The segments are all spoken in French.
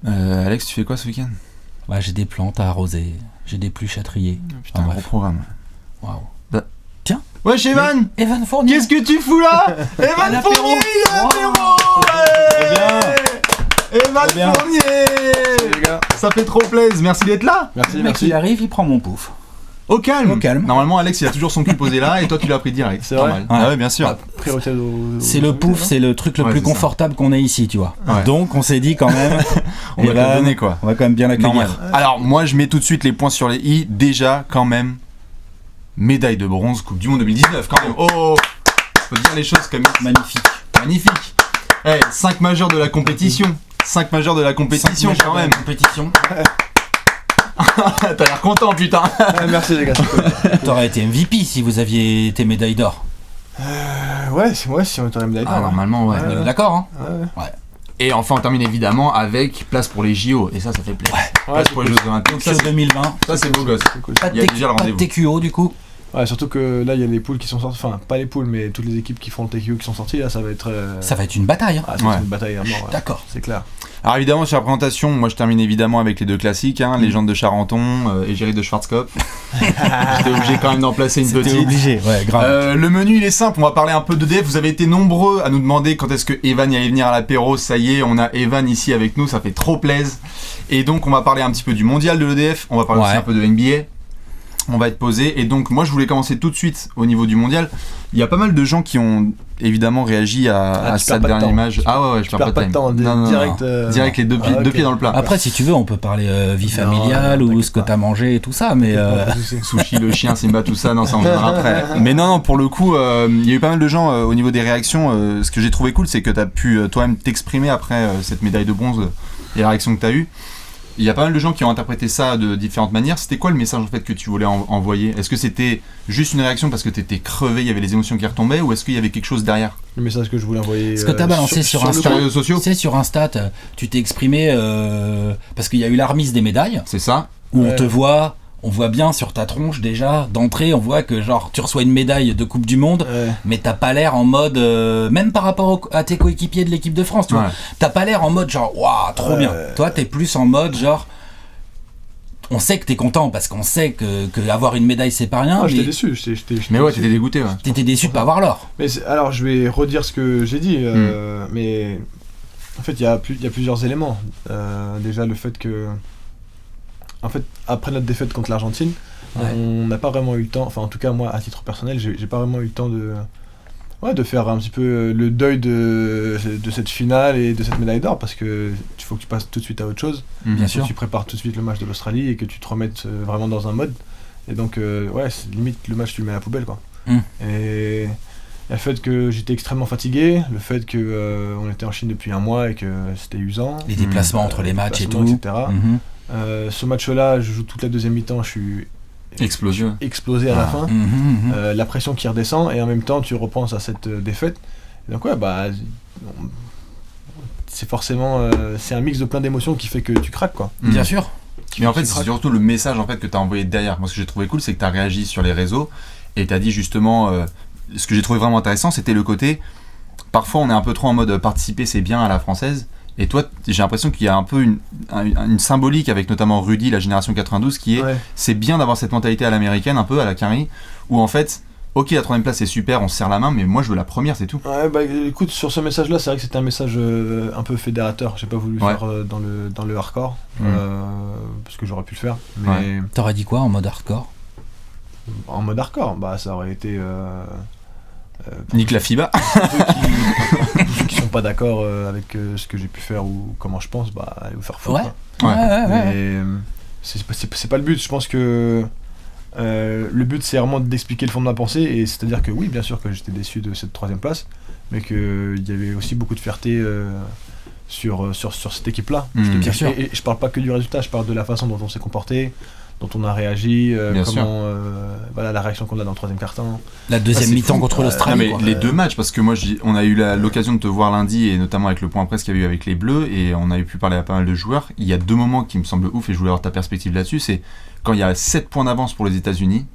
Alex, tu fais quoi ce week-end? Bah, j'ai des plantes à arroser, j'ai des pluches à trier. Putain, gros programme. Waouh. Bah. Tiens. Wesh, Evan! Evan Fournier. Qu'est-ce que tu fous là? Evan Fournier, il est à l'apéro! Evan Fournier! Salut les gars. Ça fait trop plaisir, merci d'être là! Merci, Le mec, il arrive, il prend mon pouf. Au calme. Au calme. Normalement, Alex, il a toujours son cul posé là et toi, tu l'as pris direct. C'est vrai. Normal. Ah ouais, bien sûr. Bah, priorité C'est le pouf, c'est le truc le Ouais, plus c'est ça. confortable qu'on ait ici, tu vois. Ouais. Donc on s'est dit quand même, On va te le donner, quoi. On va quand même bien l'accueillir. Normal. Alors, moi, je mets tout de suite les points sur les i. Déjà, quand même, médaille de bronze, Coupe du Monde 2019, quand même. Oh, faut dire les choses comme Magnifique. magnifique. 5 majeurs de la compétition. 5 majeurs de la compétition, quand même. Compétition. T'as l'air content, putain. Merci les gars. c'est cool. T'aurais été MVP si vous aviez été médaille d'or. Ouais, si on était médaille d'or. Ah, normalement, ouais. On est d'accord, hein. Ouais. Et enfin, on termine évidemment avec place pour les JO. Et ça fait plaisir. Place c'est pour les cool. Jeux Olympiques. Tokyo 2020. Ça, c'est beau gosse. C'est cool. Pas Il y a de, déjà le pas de rendez-vous. TQO du coup. Ouais, surtout que là il y a les poules qui sont sorties, enfin pas les poules mais toutes les équipes qui font le TQO qui sont sorties, là ça va être Ça va être une bataille. Hein. ah, ça va Ouais. être une bataille à mort. Ouais. D'accord. C'est clair. Alors évidemment sur la présentation, moi je termine évidemment avec les deux classiques, hein, Légende de Charenton, Égérie de Schwarzkopf. J'étais obligé quand même d'en placer une C'était petite. obligé, ouais, grave. Le menu il est simple, on va parler un peu d'EDF. Vous avez été nombreux à nous demander quand est-ce que Evan y allait venir à l'apéro. Ça y est, on a Evan ici avec nous, ça fait trop plaisir. Et donc on va parler un petit peu du mondial de l'EDF, on va parler aussi Ouais. un peu de NBA. On va être posé. Et donc moi je voulais commencer tout de suite au niveau du mondial. Il y a pas mal de gens qui ont évidemment réagi à tu cette perds pas de dernière temps. image. Ah ouais, je perds pas de temps. Non, direct. Direct les deux pieds, Ah, ok. deux pieds dans le plat. Après, si tu veux, on peut parler vie Non, familiale ou t'inquiète ce que pas. t'as mangé et tout ça, mais Pas de soucis. Sushi, le chien, Simba, tout ça, non, ça on verra après. Mais non, pour le coup, il y a eu pas mal de gens au niveau des réactions. Ce que j'ai trouvé cool, c'est que tu as pu toi-même t'exprimer après cette médaille de bronze et la réaction que tu as eue. Il y a pas mal de gens qui ont interprété ça de différentes manières. C'était quoi le message en fait que tu voulais envoyer? Est-ce que c'était juste une réaction parce que tu étais crevé, il y avait les émotions qui retombaient, ou est-ce qu'il y avait quelque chose derrière? Le message que je voulais envoyer. Ce que t'as balancé sur Sur Insta. les réseaux sociaux? Tu sais, sur Insta, tu t'es exprimé parce qu'il y a eu la remise des médailles C'est ça? où Ouais. on te voit. On voit bien sur ta tronche déjà, d'entrée, on voit que genre tu reçois une médaille de Coupe du Monde, Ouais. mais t'as pas l'air en mode, même par rapport à tes coéquipiers de l'équipe de France, tu vois, Ouais. t'as pas l'air en mode genre, waouh, trop bien. Toi, t'es plus en mode genre, on sait que t'es content parce qu'on sait que avoir une médaille c'est pas rien, Ah, j'étais mais déçu. Mais ouais, déçu. t'étais dégoûté, ouais. t'étais déçu de pas avoir l'or. Mais alors, je vais redire ce que j'ai dit, mais en fait, il y a plusieurs éléments. Déjà, le fait que, en fait, après notre défaite contre l'Argentine, Ouais. on n'a pas vraiment eu le temps, enfin, en tout cas, moi, à titre personnel, j'ai pas vraiment eu le temps de faire un petit peu le deuil de cette finale et de cette médaille d'or, parce que il faut que tu passes tout de suite à autre chose. Bien Faut sûr. que tu prépares tout de suite le match de l'Australie et que tu te remettes vraiment dans un mode. Et donc, ouais, limite, le match, tu le mets à la poubelle, quoi. Mm. Et le fait que j'étais extrêmement fatigué, le fait que on était en Chine depuis un mois et que c'était usant, Les déplacements entre les matchs et tout. déplacements, etc. Mhm. Ce match-là, je joue toute la deuxième mi-temps, je suis Explosion. explosé à la fin. Mhm, mhm. La pression qui redescend et en même temps tu repenses à cette défaite. Et donc ouais, bah c'est forcément c'est un mix de plein d'émotions qui fait que tu craques, quoi. Bien sûr. Mais en fait, Tu c'est craques. surtout le message en fait que tu as envoyé derrière. Moi, ce que j'ai trouvé cool, c'est que tu as réagi sur les réseaux et tu as dit justement. Ce que j'ai trouvé vraiment intéressant, c'était le côté. Parfois, on est un peu trop en mode participer, c'est bien à la française. Et toi, j'ai l'impression qu'il y a un peu une symbolique avec notamment Rudy, la génération 92, qui est Ouais. c'est bien d'avoir cette mentalité à l'américaine, un peu à la Carrie, où en fait, ok, la troisième place c'est super, on se serre la main, mais moi je veux la première, c'est tout. Ouais, bah écoute, sur ce message-là, c'est vrai que c'était un message un peu fédérateur. J'ai pas voulu Ouais. faire dans le hardcore, parce que j'aurais pu le faire. Mais Ouais. T'aurais dit quoi en mode hardcore? en mode hardcore, bah ça aurait été. Nique la FIBA. Pour ceux qui sont pas d'accord avec ce que j'ai pu faire ou comment je pense, bah allez vous faire foutre. Ouais. quoi. Ouais. Mais c'est pas le but. Je pense que le but c'est vraiment d'expliquer le fond de ma pensée, et c'est-à-dire que oui, bien sûr que j'étais déçu de cette troisième place, mais qu'il y avait aussi beaucoup de fierté sur cette équipe-là. Bien sûr. Et je parle pas que du résultat, je parle de la façon dont on s'est comporté, dont on a réagi, Bien sûr. voilà, la réaction qu'on a dans le troisième quart-temps. La deuxième c'est mi-temps fou. contre Ah, l'Australie. mais quoi. les deux matchs, parce que moi on a eu l'occasion de te voir lundi et notamment avec le point presse qu'il y a eu avec les Bleus et on a pu parler à pas mal de joueurs. Il y a deux moments qui me semblent ouf et je voulais avoir ta perspective là-dessus. C'est quand il y a 7 points d'avance pour les États-Unis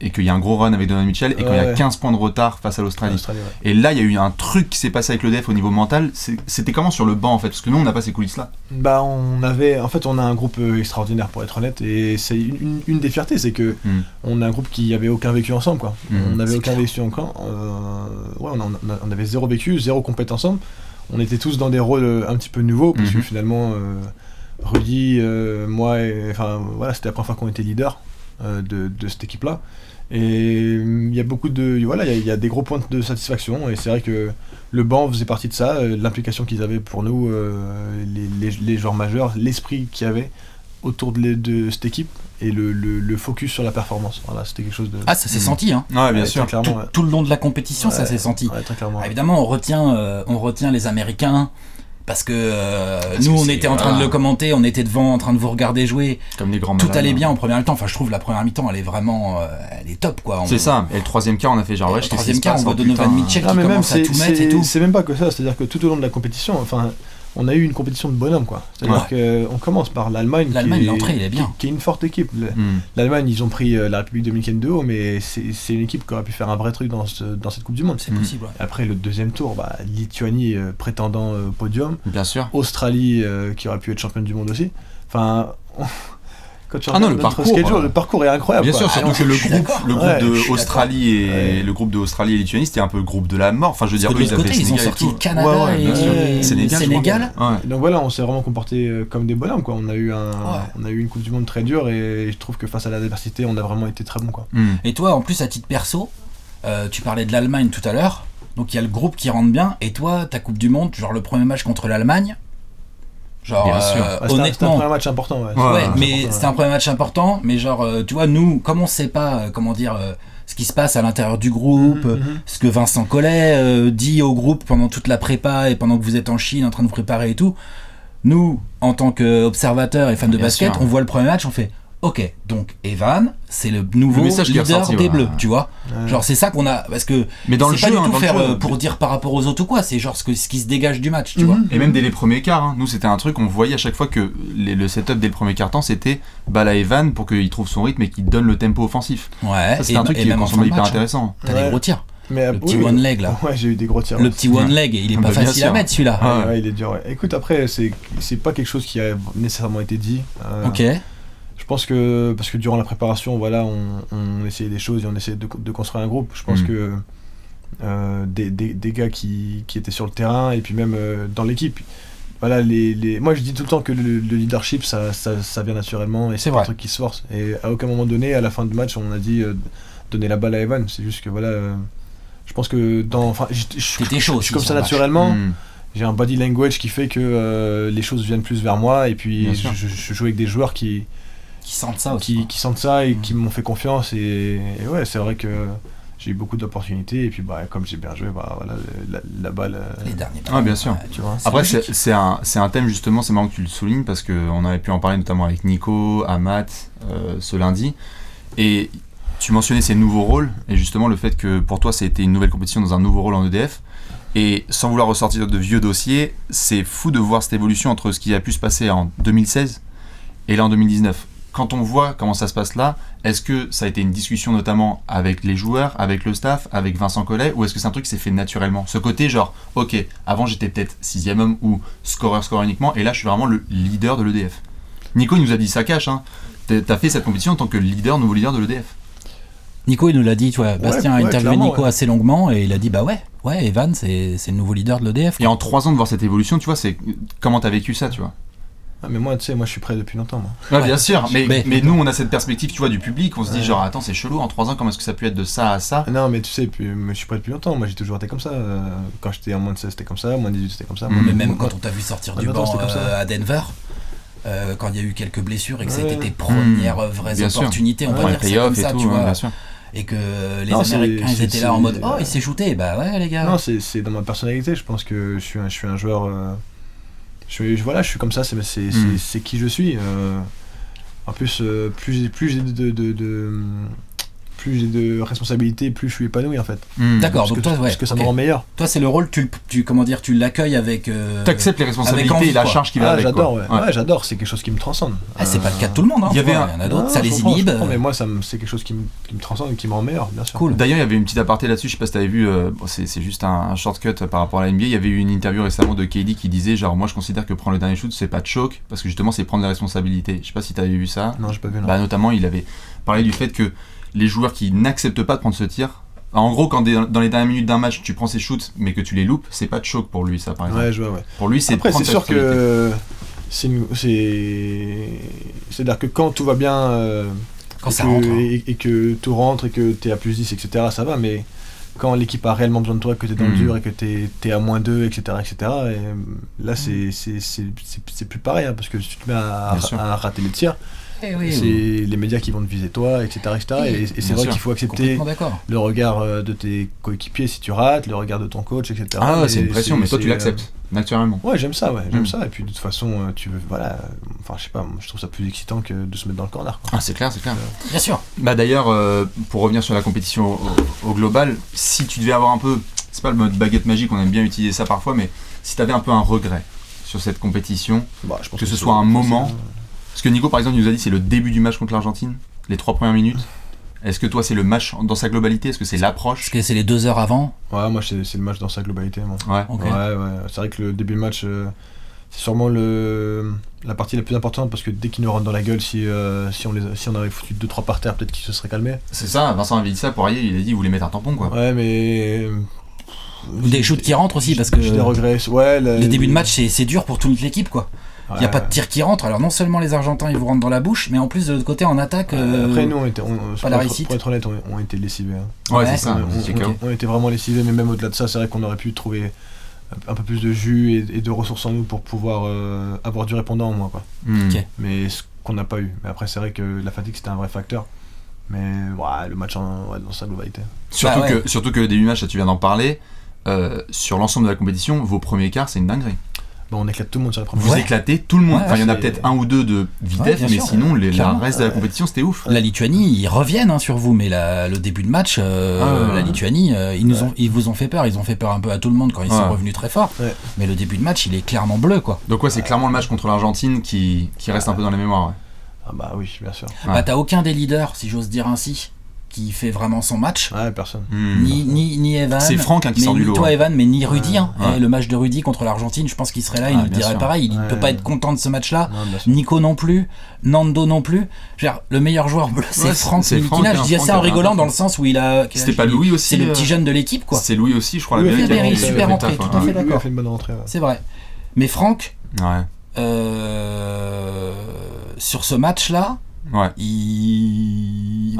et qu'il y a un gros run avec Donovan Mitchell et qu'il y a 15 points de retard face à l'Australie. Et là, il y a eu un truc qui s'est passé avec le DF au niveau mental. C'était comment sur le banc en fait? Parce que nous, on n'a pas ces coulisses-là. Bah, on a un groupe extraordinaire pour être honnête, et c'est une des fiertés, c'est que on a un groupe qui avait aucun vécu ensemble, quoi. On n'avait aucun vécu ensemble. On avait zéro vécu, zéro compète ensemble. On était tous dans des rôles un petit peu nouveaux, parce que finalement, Rudy, moi, c'était la première fois qu'on était leader de cette équipe-là. Et il y a beaucoup de il y a des gros points de satisfaction, et c'est vrai que le banc faisait partie de ça, l'implication qu'ils avaient pour nous, les joueurs majeurs, l'esprit qu'il y avait autour de cette équipe et le focus sur la performance. Voilà, c'était quelque chose de... Ah, ça s'est senti, hein. Ouais, bien sûr. Clairement, tout le long de la compétition, ça s'est senti. Ouais, très clairement. Évidemment, on retient les Américains. Parce que nous, on était en train de le commenter, on était devant en train de vous regarder jouer. Comme les grands Tout malades, allait bien en première mi-temps. Enfin, je trouve la première mi-temps, elle est vraiment, elle est top, quoi. C'est ça. Et le troisième quart, on a fait genre, le troisième quart, on voit Donovan Mitchell qui commence à tout mettre et tout. C'est même pas que ça. C'est-à-dire que tout au long de la compétition, on a eu une compétition de bonhomme, quoi. C'est-à-dire qu'on commence par l'Allemagne, l'entrée, il est bien. Qui est une forte équipe. L'Allemagne, ils ont pris la République dominicaine de haut, mais c'est une équipe qui aurait pu faire un vrai truc dans cette Coupe du Monde. C'est possible. Ouais. Après, le deuxième tour, Lituanie prétendant podium. Bien sûr. Australie qui aurait pu être championne du monde aussi. Enfin... Quand tu le parcours, le parcours est incroyable. Bien sûr, surtout que le groupe de Australie et le groupe de Australie et Lituanie, c'était un peu le groupe de la mort. Enfin, je veux dire, de l'autre côté, ils ont sorti le Canada et Sénégal. Donc voilà, on s'est vraiment comporté comme des bonhommes, quoi. On a eu une Coupe du Monde très dure, et je trouve que face à l'adversité, on a vraiment été très bon, quoi. Et toi, en plus, à titre perso, tu parlais de l'Allemagne tout à l'heure. Donc il y a le groupe qui rentre bien, et toi, ta Coupe du Monde, genre le premier match contre l'Allemagne. Genre, honnêtement, c'était un premier match important. C'était un premier match important, mais genre, tu vois, nous, comme on sait pas, ce qui se passe à l'intérieur du groupe, ce que Vincent Collet dit au groupe pendant toute la prépa et pendant que vous êtes en Chine en train de vous préparer et tout, nous, en tant qu'observateurs et fans de basket, on voit le premier match, on fait ok, donc Evan, c'est le nouveau leader des Bleus, tu vois. Genre c'est ça qu'on a, parce que mais dans c'est le pas jeu, du tout faire pour dire par rapport aux autres ou quoi, c'est genre ce qui se dégage du match, tu vois. Et même dès les premiers quarts, nous c'était un truc, on voyait à chaque fois que le setup dès le premier quart-temps, c'était balle à Evan pour qu'il trouve son rythme et qu'il donne le tempo offensif. Ouais, ça, c'est un truc qui est semblé hyper intéressant. T'as des gros tirs. Mais le petit one leg là. Ouais, j'ai eu des gros tirs. Le petit one leg, il est pas facile à mettre celui-là. Ouais, il est dur. Ouais. Écoute, après, c'est pas quelque chose qui a nécessairement été dit. Ok. Je pense que, parce que durant la préparation, voilà, on essayait des choses et on essayait de construire un groupe. Je pense que des gars qui étaient sur le terrain et puis même dans l'équipe, voilà, moi je dis tout le temps que le leadership ça vient naturellement et c'est pas un truc qui se force. Et à aucun moment donné, à la fin du match, on a dit donner la balle à Evan. C'est juste que voilà, je pense que je suis comme ça naturellement. J'ai un body language qui fait que les choses viennent plus vers moi, et puis je joue avec des joueurs qui sentent ça aussi, qui sentent ça et qui m'ont fait confiance, et ouais, c'est vrai que j'ai eu beaucoup d'opportunités, et puis comme j'ai bien joué, voilà, la balle les derniers bien sûr, tu vois, après c'est un thème, justement, c'est marrant que tu le soulignes, parce qu'on avait pu en parler notamment avec Nico, Amat ce lundi, et tu mentionnais ces nouveaux rôles, et justement le fait que pour toi c'était une nouvelle compétition dans un nouveau rôle en EDF. Et sans vouloir ressortir de vieux dossiers, c'est fou de voir cette évolution entre ce qui a pu se passer en 2016 et là en 2019. Quand on voit comment ça se passe là, est-ce que ça a été une discussion notamment avec les joueurs, avec le staff, avec Vincent Collet, ou est-ce que c'est un truc qui s'est fait naturellement ? Ce côté genre, ok, avant j'étais peut-être 6e homme ou scoreur uniquement, et là je suis vraiment le leader de l'EDF. Nico, il nous a dit ça cache, hein. T'as fait cette compétition en tant que nouveau leader de l'EDF. Nico, il nous l'a dit, tu vois, Bastien a interviewé Nico assez longuement, et il a dit bah ouais, Evan, c'est le nouveau leader de l'EDF. Et en 3 ans de voir cette évolution, tu vois, c'est comment t'as vécu ça, tu vois. Mais moi, tu sais, je suis prêt depuis longtemps, moi. Ouais, bien sûr, mais nous, on a cette perspective, tu vois, du public, on se dit genre, attends, c'est chelou, en 3 ans, comment est-ce que ça peut être de ça à ça ? Non, mais tu sais, je suis prêt depuis longtemps, moi j'ai toujours été comme ça. Quand j'étais en moins de 16, c'était comme ça, moins de 18, c'était comme ça. Mais même quand on t'a vu sortir du banc à Denver, quand il y a eu quelques blessures et que c'était tes premières vraies opportunités, on va dire ça comme ça, tu vois. Et que les Américains ils étaient là en mode il s'est shooté, bah ouais les gars. Non, c'est dans ma personnalité, je pense que je suis un joueur, je suis comme ça, c'est qui je suis. En plus, plus plus j'ai de responsabilités, plus je suis épanoui en fait. D'accord, donc toi, parce que ça me rend meilleur. Toi, c'est le rôle, tu l'accueilles avec. T'acceptes les responsabilités envie, et la quoi. charge qui va avec. J'adore, quoi. Ouais, j'adore, c'est quelque chose qui me transcende. C'est pas le cas de tout le monde, hein. Il y avait y en a d'autres, ça les inhibe. Mais moi, c'est quelque chose qui me transcende et qui me rend meilleur, bien sûr. Cool. D'ailleurs, il y avait une petite aparté là-dessus, je sais pas si t'avais vu, c'est juste un shortcut par rapport à la NBA. Il y avait eu une interview récemment de KD qui disait genre, moi je considère que prendre le dernier shoot c'est pas de choc, parce que justement c'est prendre la responsabilité. Je sais pas si t'avais vu ça. Non, j'ai pas vu. Non. Bah, notamment, il avait parlé du fait que les joueurs qui n'acceptent pas de prendre ce tir, en gros, quand dans les dernières minutes d'un match, tu prends ces shoots mais que tu les loupes, c'est pas de choc pour lui, ça par exemple. Ouais, je vois, ouais. Pour lui, c'est après, prendre c'est sa sûr que c'est-à-dire que quand tout va bien, quand ça rentre, et que tout rentre et que t'es à plus 10, etc., ça va, mais quand l'équipe a réellement besoin de toi, que t'es dans le dur et que t'es à moins 2, etc., et là c'est plus pareil, hein, parce que si tu te mets à rater les tirs, c'est les médias qui vont te viser toi, etc., et c'est vrai qu'il faut accepter le regard de tes coéquipiers si tu rates, le regard de ton coach, etc. Ah ouais, c'est une pression, mais toi tu l'acceptes naturellement. Ouais, j'aime ça, et puis de toute façon tu veux, voilà, enfin je sais pas, je trouve ça plus excitant que de se mettre dans le corner, quoi. Ah, c'est clair. Bien sûr. Bah d'ailleurs, pour revenir sur la compétition au global, si tu devais avoir un peu, c'est pas le mode baguette magique, on aime bien utiliser ça parfois, mais si t'avais un peu un regret sur cette compétition, je pense que ce soit un moment, parce que Nico par exemple il nous a dit c'est le début du match contre l'Argentine, les 3 premières minutes. Est-ce que toi c'est le match dans sa globalité? Est-ce que c'est l'approche? Est-ce que c'est les 2 heures avant? Ouais, moi c'est le match dans sa globalité, moi. Ouais. Okay. Ouais. C'est vrai que le début de match, c'est sûrement la partie la plus importante, parce que dès qu'il nous rentre dans la gueule, si on avait foutu 2-3 par terre, peut-être qu'il se serait calmé. C'est ça, Vincent avait dit ça, Poirier il a dit il voulait mettre un tampon quoi. Ouais, mais... Des shoots qui rentrent aussi, parce que j'ai des regrets. Ouais, le début de match c'est dur pour toute l'équipe, quoi. Il n'y a pas de tir qui rentre, alors non seulement les Argentins ils vous rentrent dans la bouche, mais en plus de l'autre côté en attaque. Après nous pas la réussite. Pour être honnête, on était lessivés. Hein. Ouais, c'est ça. On était vraiment lessivés, mais même au-delà de ça, c'est vrai qu'on aurait pu trouver un peu plus de jus et de ressources en nous pour pouvoir avoir du répondant en moins, quoi. Okay. Mais ce qu'on n'a pas eu. Mais après c'est vrai que la fatigue c'était un vrai facteur. Mais le match dans sa globalité. Surtout que le début du match, là, tu viens d'en parler, sur l'ensemble de la compétition, vos premiers quarts c'est une dinguerie. On éclate tout le monde sur les premiers. Vous éclatez tout le monde. Enfin, il y en a peut-être un ou deux de vitesse, mais sûr, sinon, le reste de la compétition, c'était ouf. La Lituanie, ils reviennent sur vous, mais le début de match, la Lituanie, ils vous ont fait peur. Ils ont fait peur un peu à tout le monde quand ils sont revenus très fort. Ouais. Mais le début de match, il est clairement bleu, quoi. Donc c'est clairement le match contre l'Argentine qui reste un peu dans la mémoire. Ouais. Ah bah oui, bien sûr. Bah t'as aucun des leaders, si j'ose dire ainsi, qui fait vraiment son match. Ouais, personne. Ni Evan. C'est Franck qui sort du lot. Ni toi Evan, mais ni Rudy. Le match de Rudy contre l'Argentine, je pense qu'il serait là, il nous dirait pareil. Il ne peut pas être content de ce match-là. Nico non plus, Nando non plus. Le meilleur joueur bleu, c'est Franck Ntilikina. Je dis ça en rigolant dans le sens où il a. C'était pas Louis aussi. C'est le petit jeune de l'équipe, quoi. C'est Louis aussi, je crois. Il est super rentré, tout à fait d'accord. Il a fait une bonne rentrée. C'est vrai. Mais Franck, sur ce match-là. Ouais. Il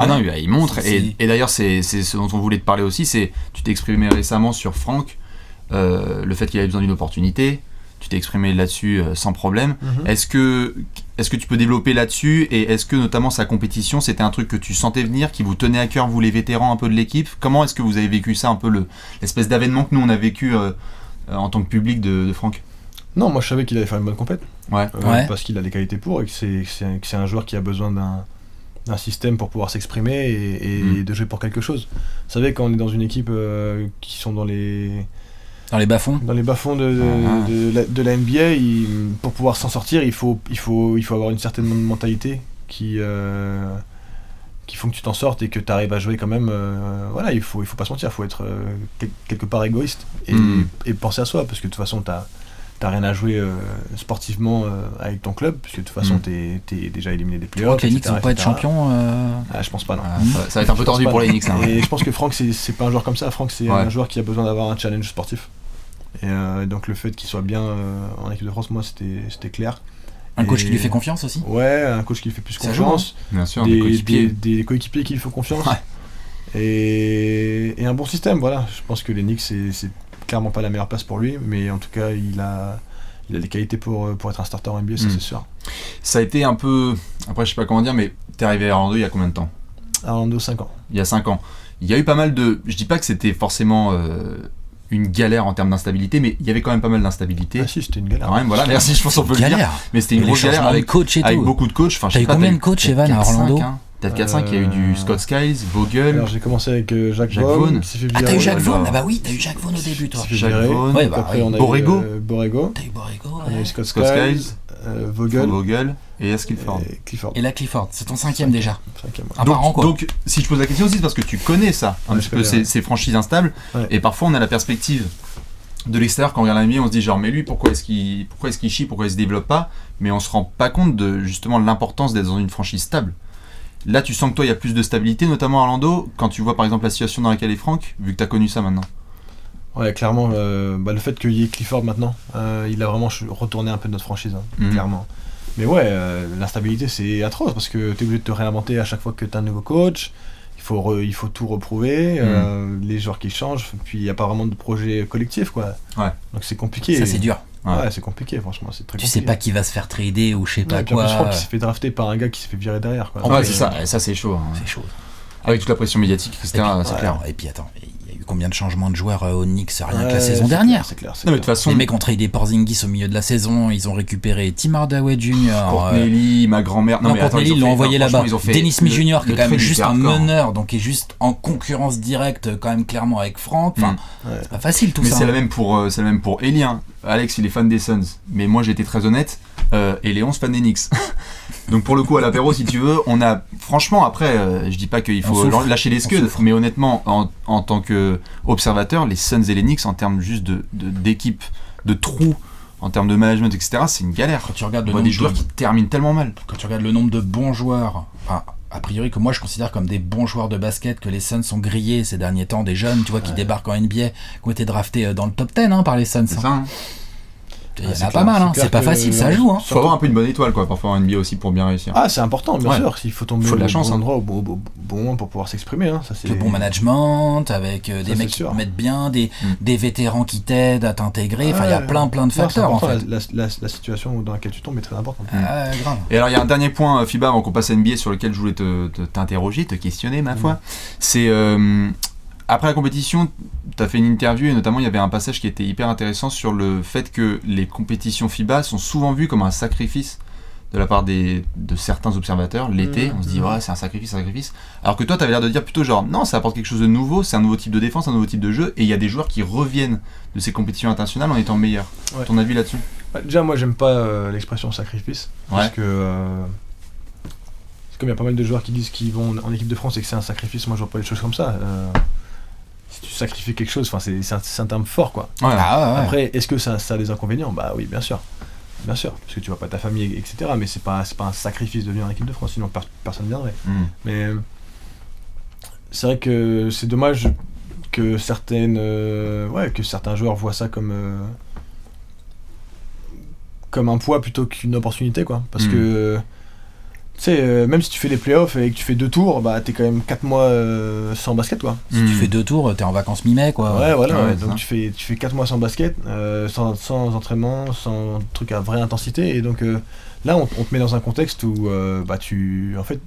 montre, et d'ailleurs c'est ce dont on voulait te parler aussi, c'est tu t'es exprimé récemment sur Franck, le fait qu'il avait besoin d'une opportunité, tu t'es exprimé là-dessus sans problème. Est-ce que tu peux développer là-dessus, et est-ce que notamment sa compétition c'était un truc que tu sentais venir, qui vous tenait à cœur, vous les vétérans un peu de l'équipe? Comment est-ce que vous avez vécu ça, un peu l'espèce d'avènement que nous on a vécu en tant que public de Franck? Non, moi je savais qu'il allait faire une bonne compète. Parce qu'il a les qualités pour, et que c'est un joueur qui a besoin d'un système pour pouvoir s'exprimer et de jouer pour quelque chose. Vous savez, quand on est dans une équipe qui sont dans les bas-fonds de la NBA, pour pouvoir s'en sortir, il faut avoir une certaine mentalité qui font que tu t'en sortes et que tu arrives à jouer quand même. Il faut pas se mentir, il faut être quelque part égoïste et penser à soi, parce que de toute façon t'as rien à jouer sportivement avec ton club, puisque de toute façon t'es déjà éliminé des playoffs. Les Knicks vont pas être champions je pense pas, non. Ça va être un peu tordu pour les Knicks. Et je pense que Franck c'est pas un joueur comme ça. Franck c'est un joueur qui a besoin d'avoir un challenge sportif. Et donc le fait qu'il soit bien en équipe de France, moi c'était clair. Un coach qui lui fait confiance aussi. Ouais, un coach qui lui fait plus confiance. Bien sûr, des coéquipiers qui lui font confiance. Et un bon système, voilà. Je pense que les Knicks c'est clairement pas la meilleure place pour lui, mais en tout cas il a des qualités pour être un starter en NBA, ça c'est sûr. Ça a été un peu, après je sais pas comment dire, mais t'es arrivé à Orlando il y a combien de temps? À Orlando, 5 ans. Il y a 5 ans. Il y a eu pas mal de, je dis pas que c'était forcément une galère en termes d'instabilité, mais il y avait quand même pas mal d'instabilité. Ah si, c'était une galère. Quand même, voilà, merci, je pense qu'on peut le dire. Mais c'était une grosse galère avec beaucoup de coachs. Enfin, t'as eu combien de coachs, Evan, à Orlando? Peut-être 4-5, il y a eu du Scott Skiles, Vogel. Alors j'ai commencé avec Jacques Jacques Vaughan. Vaughan. qui s'est fait Ah, t'as virer. eu Jacques Vaughan? alors. Ah bah oui, t'as eu Jacques Vaughan au début, toi. Qui s'est fait Jacques virer. Vaughan. Ouais, bah, Après, on a Borrego. eu Borrego. T'as eu Borrego, On a eu ouais. Scott Scott Skiles. Skiles. Vogel. Vogel et S. Clifford. Et Clifford. Et là, Clifford, c'est ton 5e déjà. 5e. Un par an, quoi. Donc, si je pose la question aussi, c'est parce que tu connais ça, un Ouais, petit je peu connais, ouais. ces franchises instables, Ouais. et parfois on a la perspective de l'extérieur quand on regarde la NBA, on se dit genre mais lui pourquoi est-ce qu'il chie, pourquoi il se développe pas, mais on se rend pas compte de justement l'importance d'être dans une franchise stable. Là tu sens que toi il y a plus de stabilité, notamment à Orlando, quand tu vois par exemple la situation dans laquelle est Franck, vu que tu as connu ça maintenant. Ouais, clairement, le fait qu'il y ait Clifford maintenant, il a vraiment retourné un peu notre franchise, hein, clairement. Mais ouais, l'instabilité c'est atroce parce que t'es obligé de te réinventer à chaque fois que t'as un nouveau coach. Il faut tout reprouver, les joueurs qui changent, puis il n'y a pas vraiment de projet collectif, quoi. Ouais. Donc c'est compliqué. Ça, c'est dur. Ouais, c'est compliqué, franchement, c'est très Tu compliqué. sais pas qui va se faire trader ou je sais pas Ouais, puis en plus, quoi. Franck qui s'est fait drafter par un gars qui s'est fait virer derrière, quoi. Ouais, c'est ça, et ça c'est chaud. Hein. C'est chaud. Avec toute la pression médiatique, etc. C'est Ouais, clair. Et puis attends, il y a eu combien de changements de joueurs au Knicks rien que la Ouais, saison c'est dernière. clair, c'est clair. Non mais de toute façon, Les mecs ont tradé Porzingis au milieu de la saison, ils ont récupéré Tim Hardaway Jr. Courtney, ma grand-mère. Non, mais attends, Courtney Lee, ils l'ont envoyé franchement, là-bas. ils ont fait Dennis Smith le- Jr. qui est le quand même trade juste hyper un hardcore. meneur, donc qui est juste en concurrence directe quand même clairement avec Franck. Enfin, Ouais. c'est pas facile tout Mais ça. c'est la même pour Eli, hein. Alex il est fan des Suns, mais moi j'ai été très honnête, et Léon c'est fan des Knicks. Donc pour le coup à l'apéro si tu veux, on a franchement après, je dis pas qu'il faut On souffre. lâcher les scuds, mais honnêtement en tant que observateur, les Suns et les Knicks en termes juste d'équipe, de trous, en termes de management etc, c'est une galère. Quand tu regardes On le voit nombre des joueurs de- qui terminent tellement mal. Quand tu regardes le nombre de bons joueurs, enfin, a priori que moi je considère comme des bons joueurs de basket que les Suns sont grillés ces derniers temps, des jeunes, tu vois, qui débarquent en NBA, qui ont été draftés dans le top 10 hein, par les Suns. C'est ça. Hein. Il y en a c'est pas clair, mal, c'est hein. clair C'est pas que- facile, ça joue. Hein. Faut avoir un peu une bonne étoile quoi, parfois en NBA aussi pour bien réussir. Ah, c'est important, bien Ouais. sûr. Il faut tomber Faut de la au chance, bon hein. endroit, au bon moment pour pouvoir s'exprimer. Hein. Ça, c'est Le bon management, avec des c'est mecs qui sûr. te mettent bien, des vétérans qui t'aident à t'intégrer. Enfin, il y a Ouais. plein de Non, c'est facteurs en important, fait. la situation dans laquelle tu tombes est très importante. Ah, grave. Et alors il y a un dernier point FIBA avant qu'on passe à NBA sur lequel je voulais t'interroger, te questionner ma foi. C'est après la compétition, tu as fait une interview et notamment il y avait un passage qui était hyper intéressant sur le fait que les compétitions FIBA sont souvent vues comme un sacrifice de la part de certains observateurs. L'été, on se dit ouais c'est un sacrifice. Alors que toi tu avais l'air de dire plutôt genre non ça apporte quelque chose de nouveau, c'est un nouveau type de défense, un nouveau type de jeu et il y a des joueurs qui reviennent de ces compétitions internationales en étant meilleurs. Ouais. Ton avis là-dessus? Déjà, moi, j'aime pas l'expression sacrifice. Parce Ouais. que. C'est comme il y a pas mal de joueurs qui disent qu'ils vont en équipe de France et que c'est un sacrifice. Moi, je vois pas les choses comme ça. Si tu sacrifies quelque chose, c'est un terme fort, quoi. Ouais. Ah, ouais. Après, est-ce que ça a des inconvénients? Bah oui, bien sûr. Bien sûr. Parce que tu vois pas ta famille, etc. Mais c'est pas un sacrifice de venir en équipe de France, sinon personne viendrait. Mais c'est vrai que c'est dommage que certains joueurs voient ça comme un poids plutôt qu'une opportunité, quoi. Parce que tu sais, même si tu fais les playoffs et que tu fais 2 tours, bah t'es quand même 4 mois sans basket, quoi. Si tu fais 2 tours, t'es en vacances mi-mai, quoi. Ouais, voilà. Ouais, donc tu fais 4 mois sans basket, sans entraînement, sans truc à vraie intensité. Et donc là, on te met dans un contexte où en fait,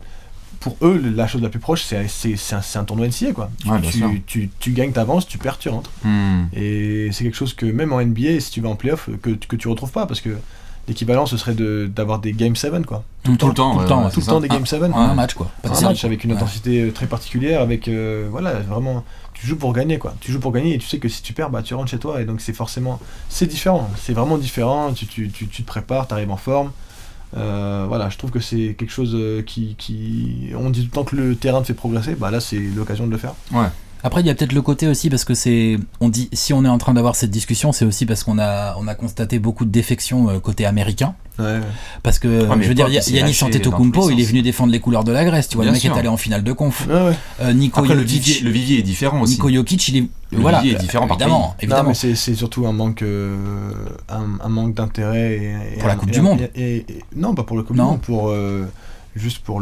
pour eux, la chose la plus proche, c'est un tournoi NCAA, quoi. Ouais, bien sûr. Tu gagnes, t'avances, tu perds, tu rentres. Et c'est quelque chose que même en NBA, si tu vas en playoff, que tu retrouves pas, parce que l'équivalent, ce serait d'avoir des Game 7, quoi. Tout le temps, tout le temps, Tout le temps des Game 7. Un match, quoi. Pas de Un série. match avec une intensité très particulière, avec vraiment, tu joues pour gagner, quoi. Tu joues pour gagner et tu sais que si tu perds, bah tu rentres chez toi, et donc c'est différent, c'est vraiment différent. Tu te prépares, t'arrives en forme. Je trouve que c'est quelque chose qui on dit tout le temps que le terrain te fait progresser, bah là c'est l'occasion de le faire. Ouais. Après, il y a peut-être le côté aussi parce que on dit, si on est en train d'avoir cette discussion, c'est aussi parce qu'on a constaté beaucoup de défections côté américain. Ouais. Parce que, mais je veux dire, Pop, il s'est Giannis lâché dans Antetokounmpo, tous les il est sens. venu défendre les couleurs de la Grèce, tu vois, Bien le mec sûr. est allé en finale de conf. Ouais. Nico Après Jokic, le vivier est différent aussi. Nico Jokic, il est, Le voilà, vivier est différent par évidemment, Non, évidemment. mais c'est surtout un manque d'intérêt et Pour la Coupe du Monde. et non, pas pour la Coupe du Non. Monde, pour juste pour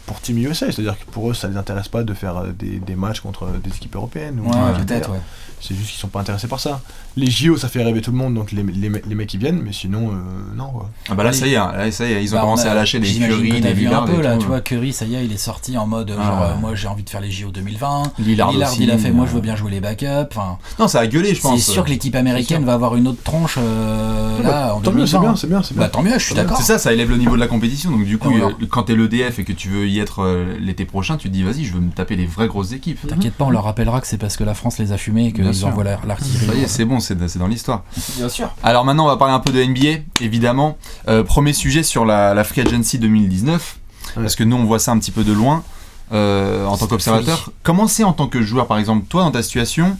pour Team USA, c'est-à-dire que pour eux ça les intéresse pas de faire des matchs contre des équipes européennes ou Ouais, des peut-être, ouais. C'est juste qu'ils sont pas intéressés par ça. Les JO ça fait rêver tout le monde, donc les mecs qui viennent, mais sinon non, quoi. Ah bah là ça y est, ils ont Bah, commencé à lâcher des j'imagine Curry, que t'as des vu un Lillard peu et là, tout. tu vois, Curry, ça y est, il est sorti en mode Ah. moi j'ai envie de faire les JO 2020. Lillard aussi, il a fait moi je veux bien jouer les backups. Enfin, Non, ça a gueulé, je pense. c'est sûr que l'équipe américaine va avoir une autre tranche là en Tant mieux, 2020. c'est bien. Bah tant mieux, je suis d'accord. C'est ça élève le niveau de la compétition. donc du coup, Alors. quand t'es l'EDF et que tu veux y être l'été prochain, tu te dis vas-y, je veux me taper les vraies grosses équipes. T'inquiète pas, on leur rappellera que c'est parce que la France les a fumés et Bien qu'ils sûr. envoient l'artillerie. Ça y est, c'est bon, c'est dans l'histoire. Bien sûr. Alors maintenant, on va parler un peu de NBA, évidemment. Premier sujet sur la Free Agency 2019, Ouais. parce que nous, on voit ça un petit peu de loin en tant qu'observateur. Comment c'est en tant que joueur, par exemple, toi, dans ta situation,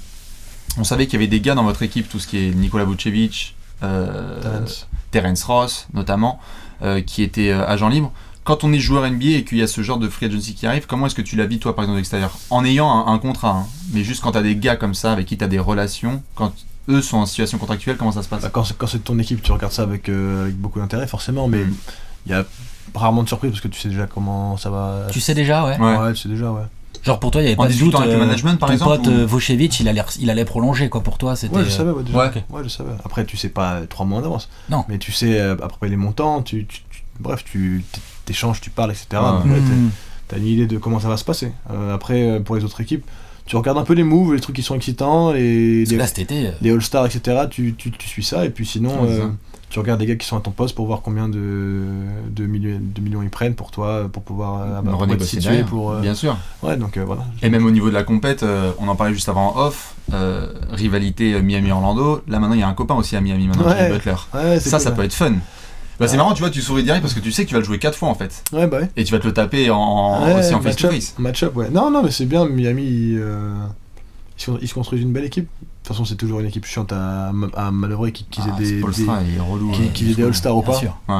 on savait qu'il y avait des gars dans votre équipe, tout ce qui est Nikola Vucevic, Terence Ross, notamment, qui étaient agents libres. Quand on est joueur NBA et qu'il y a ce genre de Free Agency qui arrive, comment est-ce que tu la vis, toi, par exemple, de l'extérieur ? En ayant un contrat, hein, mais juste quand tu as des gars comme ça, avec qui tu as des relations, quand eux sont en situation contractuelle, comment ça se passe ? Bah, quand c'est ton équipe, tu regardes ça avec beaucoup d'intérêt, forcément, mais il y a rarement de surprise parce que tu sais déjà comment ça va. Tu sais déjà, ouais. Ouais. Tu sais déjà, ouais. Genre pour toi, il y avait En pas de doute. discutant avec le management, par ton exemple, pote ou- Vucevic, il allait prolonger, quoi. Pour toi, c'était. Ouais, je savais, ouais, déjà. Ouais. Ouais, je savais. Après, tu sais pas 3 mois en avance. Non. Mais tu sais à peu près les montants, bref, tu t'échanges, tu parles, etc. Ouais. Donc, ouais, Mhm. t'as une idée de comment ça va se passer. Après, pour les autres équipes, tu regardes un peu les moves, les trucs qui sont excitants, Parce que là, cet été. les All-Stars, etc. Tu suis ça, et puis sinon, Ouais, c'est ça. tu regardes les gars qui sont à ton poste pour voir combien de millions ils prennent pour toi, pour pouvoir pour être renégocier situé. derrière, Pour, bien sûr. Ouais, donc voilà. Et même au niveau de la compète, on en parlait juste avant en off, rivalité Miami-Orlando. Là maintenant, il y a un copain aussi à Miami, maintenant, Ouais. Jimmy Butler. Ouais, c'est Ça cool, peut être fun. Bah, c'est marrant, tu vois, tu souris direct parce que tu sais que tu vas le jouer 4 fois en fait. Ouais, bah ouais. Et tu vas te le taper aussi en match-up, face-to-face. match-up, ouais. Non, mais c'est bien, Miami, ils se construisent une belle équipe. De toute façon, c'est toujours une équipe chiante à manœuvrer qui faisait des Spolstra, il est relou. qui faisait des All-Stars ou Bien pas. sûr. Ouais,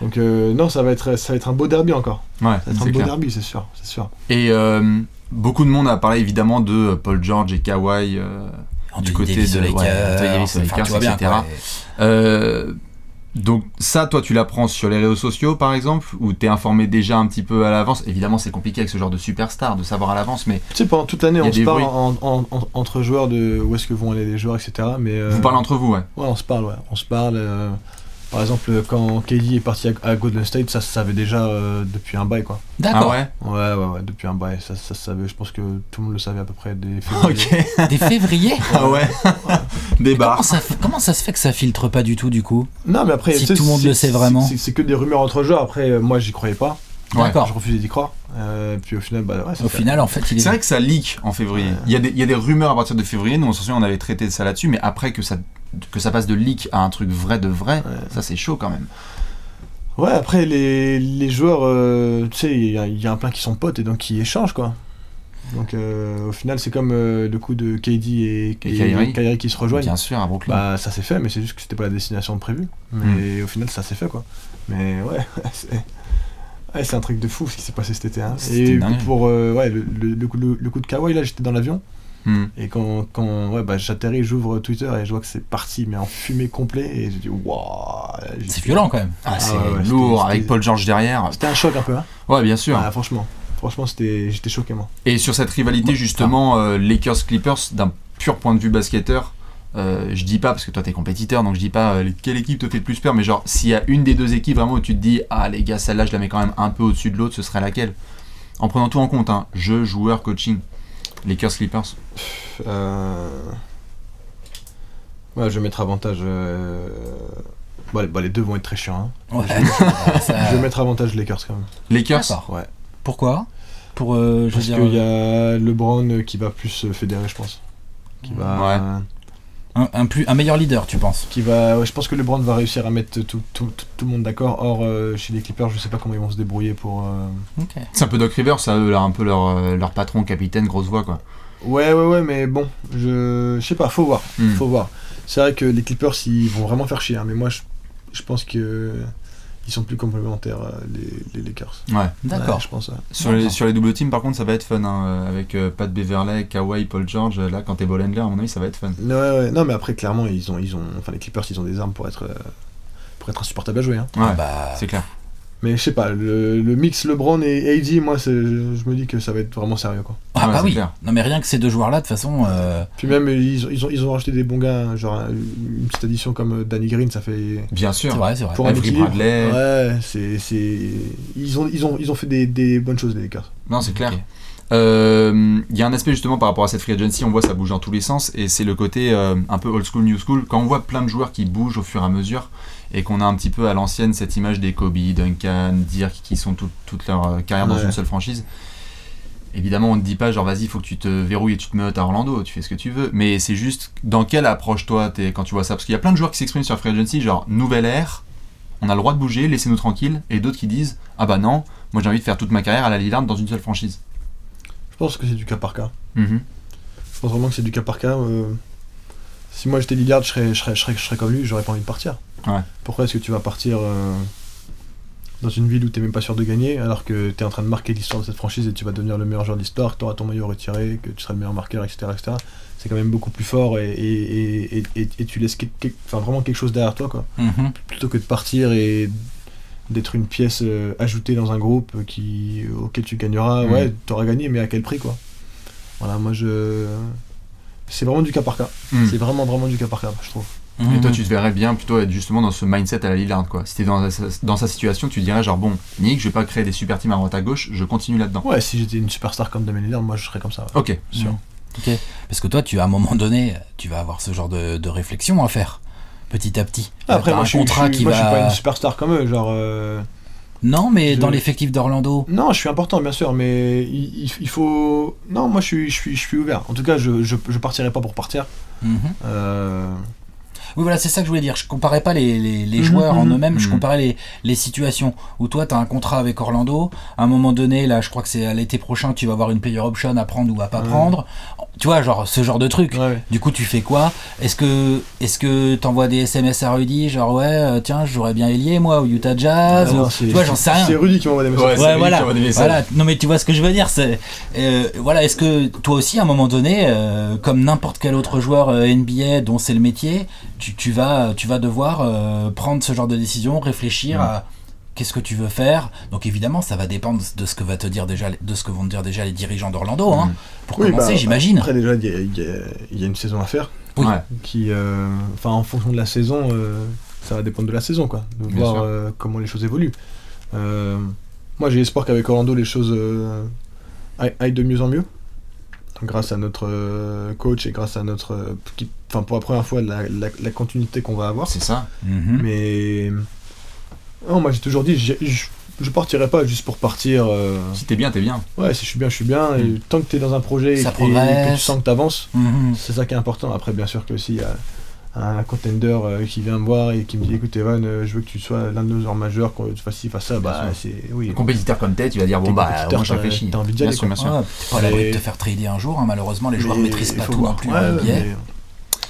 Donc non, ça va être un beau derby encore. ouais, Ça va être un c'est beau clair. derby, c'est sûr. Et beaucoup de monde a parlé évidemment de Paul George et Kawhi Anthony du côté Davis de aux Lakers, Anthony Davis aux enfin, Lakers, tu vois bien, etc. quoi. Donc ça, toi, tu l'apprends sur les réseaux sociaux, par exemple, ou t'es informé déjà un petit peu à l'avance. Évidemment, c'est compliqué avec ce genre de superstar de savoir à l'avance, mais Tu sais, pendant toute l'année, Il y a on se des parle bruits. entre joueurs de où est-ce que vont aller les joueurs, etc. Mais, vous parlez entre vous, ouais. Ouais, on se parle, ouais. On se parle. Par exemple, quand KD est parti à Golden State, ça se savait déjà depuis un bail, quoi. D'accord. Ah ouais. Ouais, depuis un bail. Ça se savait, je pense que tout le monde le savait à peu près des février. Ok. Des février. Ah ouais. Des Comment bars. comment ça se fait que ça filtre pas du tout, du coup? Non, mais après, Si tu sais, tout le monde le sait vraiment. C'est que des rumeurs entre joueurs. Après, moi, j'y croyais pas. Ouais. D'accord. Je refusais d'y croire. Puis au final, bah ouais. Au final, en fait, il est. C'est vrai que ça leak en février. Ouais. Il y a des rumeurs à partir de février. Nous, on s'en souvient, on avait traité de ça là-dessus, mais après que ça passe de leak à un truc vrai de vrai, ça c'est chaud quand même. Ouais, après, les joueurs, tu sais, il y a un plein qui sont potes et donc qui échangent, quoi. Donc au final, c'est comme le coup de KD et Kyrie qui se rejoignent. Bien sûr, à Brooklyn. Bah, ça s'est fait, mais c'est juste que c'était pas la destination prévue. Mais au final, ça s'est fait, quoi. Mais ouais, c'est un truc de fou ce qui s'est passé cet été. Hein. C'était Et dingue. pour le coup de Kawhi, là, j'étais dans l'avion. Et quand j'atterris, j'ouvre Twitter et je vois que c'est parti, mais en fumée complet. Et je dis, waouh! C'est violent quand même. Ah, c'est ouais, lourd, c'était- avec Paul George derrière. C'était un choc un peu, hein. Ouais, bien sûr. Ah, franchement, j'étais choqué, moi. Et sur cette rivalité, justement, Lakers-Clippers, d'un pur point de vue basketteur, je dis pas, parce que toi t'es compétiteur, donc je dis pas quelle équipe te fait le plus peur, mais genre, s'il y a une des deux équipes vraiment où tu te dis, ah les gars, celle-là je la mets quand même un peu au-dessus de l'autre, ce serait laquelle? En prenant tout en compte, hein, jeu, joueur, coaching. Lakers-Clippers. Ouais, je vais mettre avantage. Les deux vont être très chiants. Hein. Ouais. Ça- Je vais mettre avantage Lakers quand même. Lakers. D'accord. Ouais. Pourquoi? Pour, je veux Parce dire, qu'il y a LeBron qui va plus fédérer, je pense. Qui va. un meilleur leader, tu penses? Je pense que LeBron va réussir à mettre tout le monde d'accord. Or, chez les Clippers, je sais pas comment ils vont se débrouiller pour. Ok. C'est un peu Doc Rivers, ça, eux, là, un peu leur patron, capitaine, grosse voix, quoi. Ouais, mais bon, je sais pas, faut voir. Faut voir. C'est vrai que les Clippers, ils vont vraiment faire chier, hein, mais moi, je pense que ils sont plus complémentaires, les Lakers. Ouais. D'accord. Ouais, je pense. Ouais. Sur les double teams, par contre, ça va être fun, hein, avec Pat Beverley, Kawhi, Paul George. Là, quand t'es ball handler, à mon avis, ça va être fun. Ouais. Non, mais après, clairement, les Clippers, ils ont des armes pour être insupportables à jouer. Hein. Ouais, Bah, c'est clair. Mais je sais pas, le mix LeBron et AD, moi, je me dis que ça va être vraiment sérieux, quoi. ah Ouais, bah c'est oui. clair. Non mais rien que ces deux joueurs-là, de toute façon. Puis même, ils ont rajouté des bons gars, genre une petite addition comme Danny Green, ça fait. Bien sûr. C'est vrai, c'est vrai. Pour un Avery équilibre. Bradley. Ouais, ils ont fait des bonnes choses, les Lakers. Non, c'est clair. Ok. Il y a un aspect justement par rapport à cette free agency, on voit ça bouge dans tous les sens, et c'est le côté un peu old school, new school. Quand on voit plein de joueurs qui bougent au fur et à mesure, et qu'on a un petit peu à l'ancienne cette image des Kobe, Duncan, Dirk, qui sont toute leur carrière dans une seule franchise. Évidemment, on ne te dit pas genre vas-y, il faut que tu te verrouilles et tu te mettes à Orlando, tu fais ce que tu veux. Mais c'est juste dans quelle approche toi t'es quand tu vois ça, parce qu'il y a plein de joueurs qui s'expriment sur la free agency, genre nouvelle ère, on a le droit de bouger, laissez-nous tranquilles, et d'autres qui disent ah bah non, moi j'ai envie de faire toute ma carrière à la Lillard dans une seule franchise. Je pense que c'est du cas par cas. Mm-hmm. Je pense vraiment que c'est du cas par cas. Si moi j'étais Lillard, je serais comme lui, j'aurais pas envie de partir. Ouais. Pourquoi est-ce que tu vas partir dans une ville où t'es même pas sûr de gagner, alors que t'es en train de marquer l'histoire de cette franchise et tu vas devenir le meilleur joueur de l'histoire, que t'auras ton maillot retiré, que tu seras le meilleur marqueur, etc. C'est quand même beaucoup plus fort et tu laisses vraiment quelque chose derrière toi, quoi. Mhm. Plutôt que de partir et d'être une pièce ajoutée dans un groupe auquel tu gagneras. Ouais, t'auras gagné, mais à quel prix, quoi. Voilà, moi c'est vraiment du cas par cas. C'est vraiment du cas par cas, je trouve. Et toi, tu te verrais bien plutôt être justement dans ce mindset à la Lillard, quoi. Si t'es dans sa situation, tu dirais genre bon, Nick, je vais pas créer des super teams à droite à gauche, je continue là-dedans. Ouais, si j'étais une superstar comme Damian Lillard, moi je serais comme ça. Ouais. Ok, sûr. Ok, parce que toi, à un moment donné, tu vas avoir ce genre de réflexion à faire, petit à petit. Après, moi, je suis pas une superstar comme eux, genre... Non, mais dans l'effectif d'Orlando. Non, je suis important, bien sûr, mais il faut... Non, moi, je suis ouvert. En tout cas, je partirai pas pour partir. Oui, voilà, c'est ça que je voulais dire. Je comparais pas les joueurs en eux-mêmes, je comparais les situations où toi, tu as un contrat avec Orlando. À un moment donné, là, je crois que c'est à l'été prochain, tu vas avoir une player option à prendre ou à pas prendre. Tu vois, genre, ce genre de truc. Ouais. Du coup, tu fais quoi ? Est-ce que t'envoies des SMS à Rudy, genre, ouais, tiens, je jouerais bien ailier, moi, au Utah Jazz tu vois, j'en sais rien. C'est Rudy qui m'envoie des messages. Ouais, voilà. Non, mais tu vois ce que je veux dire, c'est... voilà, est-ce que toi aussi, à un moment donné, comme n'importe quel autre joueur NBA dont c'est le métier, tu vas devoir prendre ce genre de décision, réfléchir à qu'est-ce que tu veux faire. Donc évidemment, ça va dépendre de ce que vont te dire déjà les dirigeants d'Orlando, hein, pour commencer, j'imagine. Après déjà, il y a une saison à faire. Oui. Qui, en fonction de la saison, ça va dépendre de la saison, quoi. De Bien voir comment les choses évoluent. Moi, j'ai espoir qu'avec Orlando, les choses aillent de mieux en mieux. Grâce à notre coach et grâce à notre... pour la première fois, la continuité qu'on va avoir. C'est ça. Mais... Non, moi j'ai toujours dit, je partirai pas juste pour partir. Si t'es bien, t'es bien. Ouais, si je suis bien. Et tant que t'es dans un projet et que tu sens que t'avances, c'est ça qui est important. Après, bien sûr que s'il y a un contender qui vient me voir et qui me dit écoute Evan, je veux que tu sois l'un de nos joueurs majeurs, que tu fasses ci, fasses ça, bah c'est... Oui. Un compétiteur comme t'es, tu vas dire bon bah moi je réfléchis. T'as envie d'y aller, bien sûr. Ouais, t'es pas à l'abri de te faire trader un jour, hein. Malheureusement les joueurs maîtrisent pas tout non plus.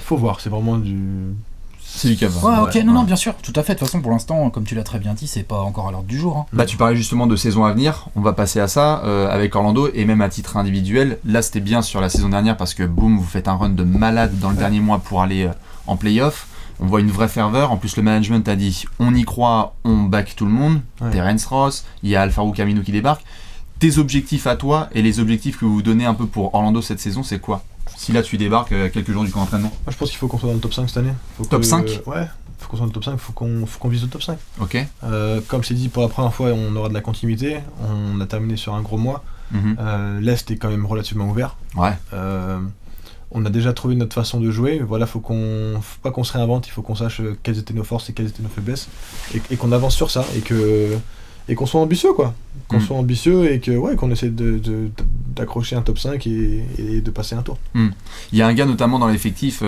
Faut voir, c'est vraiment du... C'est du cave. Ouais, ok, non, bien sûr, tout à fait. De toute façon, pour l'instant, comme tu l'as très bien dit, c'est pas encore à l'ordre du jour. Hein. Bah, tu parlais justement de saison à venir. On va passer à ça avec Orlando et même à titre individuel. Là, c'était bien sur la saison dernière parce que boum, vous faites un run de malade dans le dernier mois pour aller en play-off. On voit une vraie ferveur. En plus, le management a dit on y croit, on back tout le monde. Terence Ross, il y a Al Farouk Amino qui débarque. Tes objectifs à toi et les objectifs que vous donnez un peu pour Orlando cette saison, c'est quoi ? Si là tu débarques quelques jours du camp d'entraînement. Moi je pense qu'il faut qu'on soit dans le top 5 cette année. Top 5 Ouais, faut qu'on soit dans le top 5, faut qu'on vise le top 5. Ok. Comme je t'ai dit, pour la première fois on aura de la continuité, on a terminé sur un gros mois. L'Est est quand même relativement ouvert. Ouais. On a déjà trouvé notre façon de jouer, voilà, faut pas qu'on se réinvente, il faut qu'on sache quelles étaient nos forces et quelles étaient nos faiblesses, et qu'on avance sur ça, et qu'on soit ambitieux, quoi. Qu'on soit ambitieux et qu'on essaie d'accrocher un top 5 et de passer un tour. Il y a un gars notamment dans l'effectif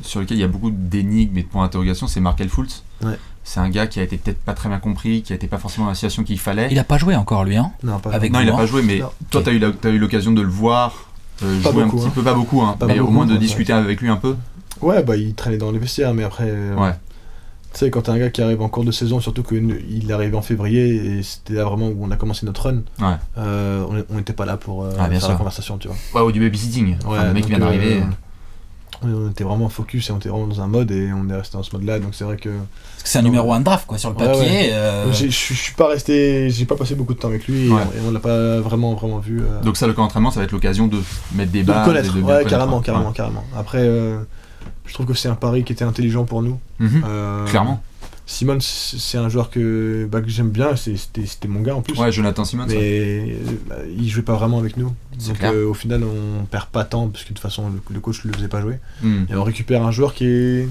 sur lequel il y a beaucoup d'énigmes et de points d'interrogation, c'est Markelle Fultz. Ouais. C'est un gars qui a été peut-être pas très bien compris, qui a été pas forcément dans la situation qu'il fallait. Il a pas joué encore lui, hein. Non, pas avec il a pas joué, mais toi t'as eu l'occasion de le voir jouer beaucoup, un petit peu, pas beaucoup, hein, mais au moins de discuter avec lui un peu. Ouais, bah il traînait dans les vestiaires, mais après... Tu sais, quand t'as un gars qui arrive en cours de saison, surtout qu'il est arrivé en février, et c'était là vraiment où on a commencé notre run, on n'était pas là pour faire la conversation, tu vois. Ouais, ou du babysitting, le mec qui vient d'arriver. On était vraiment focus et on était vraiment dans un mode, et on est resté dans ce mode-là, donc c'est vrai que... Parce que c'est un numéro 1 de draft, quoi, sur le papier. Je suis pas resté, j'ai pas passé beaucoup de temps avec lui, et on l'a pas vraiment vu. Donc ça, le camp d'entraînement, ça va être l'occasion de mettre des bases, de le connaître, de carrément. Après... je trouve que c'est un pari qui était intelligent pour nous. Clairement. Simmons, c'est un joueur que j'aime bien, c'était mon gars en plus. Ouais, Jonathan Simmons. Mais il jouait pas vraiment avec nous. Donc au final, on perd pas tant parce que de toute façon, le coach le faisait pas jouer. Et on récupère un joueur qui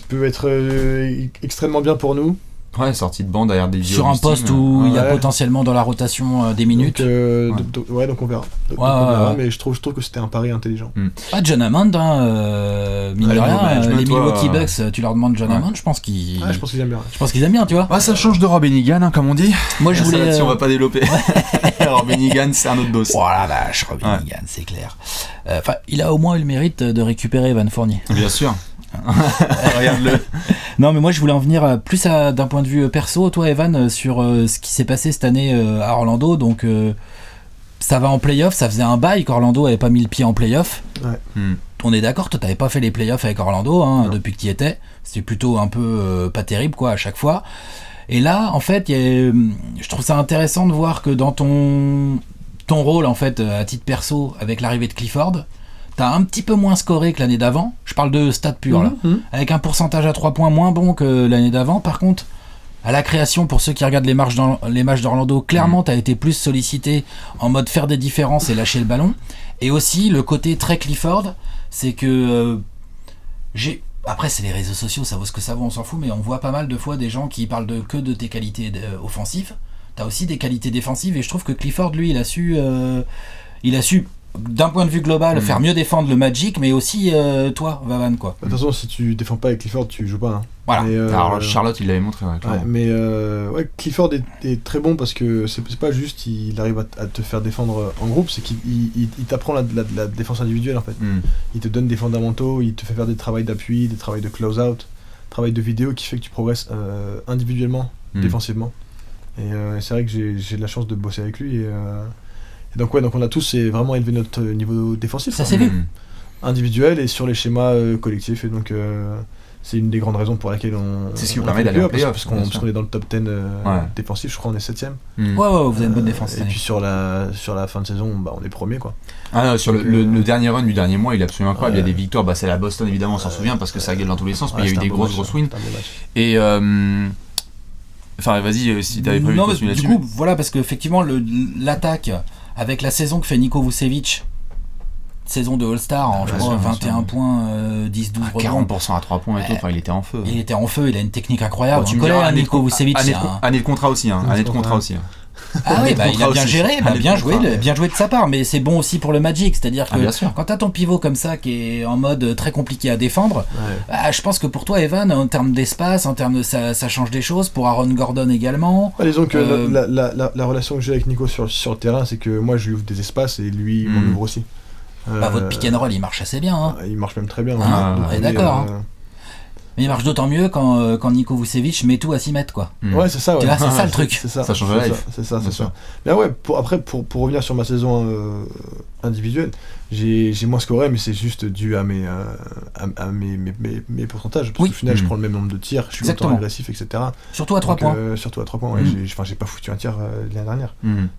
peut être extrêmement bien pour nous. Ouais, sorti de banc derrière des vieux. Sur un poste où il y a potentiellement dans la rotation des minutes. Donc on verra. On verra, mais je trouve que c'était un pari intelligent. Pas John Hammond, mine de rien. Les Milwaukee Bucks, tu leur demandes John Hammond, je pense qu'ils aiment bien. Je pense qu'ils aiment bien, tu vois. Ah, ça change de Rob Hennigan, comme on dit. Moi, je voulais. Si on va pas développer. Rob Hennigan, c'est un autre dos. Oh la vache, Rob Hennigan, c'est clair. Enfin, il a au moins eu le mérite de récupérer Evan Fournier. Bien sûr. Regarde-le. Non, mais moi je voulais en venir plus d'un point de vue perso, toi Evan, sur ce qui s'est passé cette année à Orlando. Donc ça va en playoff, ça faisait un bail qu'Orlando avait pas mis le pied en playoff. Ouais. On est d'accord, toi t'avais pas fait les playoffs avec Orlando depuis que tu y étais. C'était plutôt un peu pas terrible quoi à chaque fois. Et là en fait je trouve ça intéressant de voir que dans ton rôle en fait à titre perso avec l'arrivée de Clifford, t'as un petit peu moins scoré que l'année d'avant. Je parle de stats purs là. Avec un pourcentage à 3 points moins bon que l'année d'avant. Par contre, à la création, pour ceux qui regardent les matchs d'Orlando, clairement t'as été plus sollicité en mode faire des différences et lâcher le ballon. Et aussi le côté très Clifford, c'est que après c'est les réseaux sociaux, ça vaut ce que ça vaut, on s'en fout, mais on voit pas mal de fois des gens qui parlent que de tes qualités offensives. T'as aussi des qualités défensives et je trouve que Clifford lui il a su d'un point de vue global faire mieux défendre le Magic, mais aussi toi Vavan quoi. De toute façon, si tu défends pas avec Clifford, tu joues pas. Voilà. Mais, alors Charlotte il l'avait montré. Mais Clifford est très bon parce que c'est pas juste il arrive à te faire défendre en groupe, c'est qu'il t'apprend la défense individuelle en fait. Il te donne des fondamentaux, il te fait faire des travails d'appui, des travails de close-out, travail de vidéo qui fait que tu progresses individuellement, défensivement. Et c'est vrai que j'ai de la chance de bosser avec lui et donc on a tous vraiment élevé notre niveau défensif. Ça s'est vu. Individuel et sur les schémas collectifs et donc c'est une des grandes raisons pour laquelle c'est ce qui vous permet d'aller en playoff parce qu'on est dans le top 10 défensif, je crois on est 7ème. Ouais, vous avez une bonne défense. Et puis sur la fin de saison, on est premier quoi. Ah non, sur le dernier run du dernier mois, il est absolument incroyable. Il y a des victoires, c'est la Boston évidemment, on s'en souvient parce que ça gueule dans tous les sens, mais il y a eu des grosses wins. Et enfin vas-y si t'avais prévu de continuer là-dessus. Du coup, voilà, parce qu'effectivement l'attaque avec la saison que fait Niko Vucevic, saison de All-Star en 21 points, 10-12 rebonds. 40% à 3 points et tout, il était en feu. Il était en feu, il a une technique incroyable. Tu connais Niko Vucevic. Année de contrat aussi. Année de contrat aussi. Ah oui, il a bien géré, bien joué de sa part, mais c'est bon aussi pour le Magic, c'est-à-dire que quand t'as ton pivot comme ça qui est en mode très compliqué à défendre, je pense que pour toi Evan, en termes d'espace, en termes de ça change des choses, pour Aaron Gordon également. Disons que la relation que j'ai avec Nico sur le terrain, c'est que moi je lui ouvre des espaces et lui m'en ouvre aussi. Votre pick and roll il marche assez bien. Il marche même très bien. On est d'accord. Mais il marche d'autant mieux quand Niko Vucevic met tout à 6 mètres quoi. Ouais, c'est ça. Ouais. C'est ça le truc. Ça change la life. C'est ça. Mais ouais, pour revenir sur ma saison individuelle, j'ai moins scoré, mais c'est juste dû à mes pourcentages. Parce qu'au final, je prends le même nombre de tirs, je suis autant agressif, etc. Surtout à 3 points. Surtout à 3 points, ouais. J'ai pas foutu un tir l'année dernière.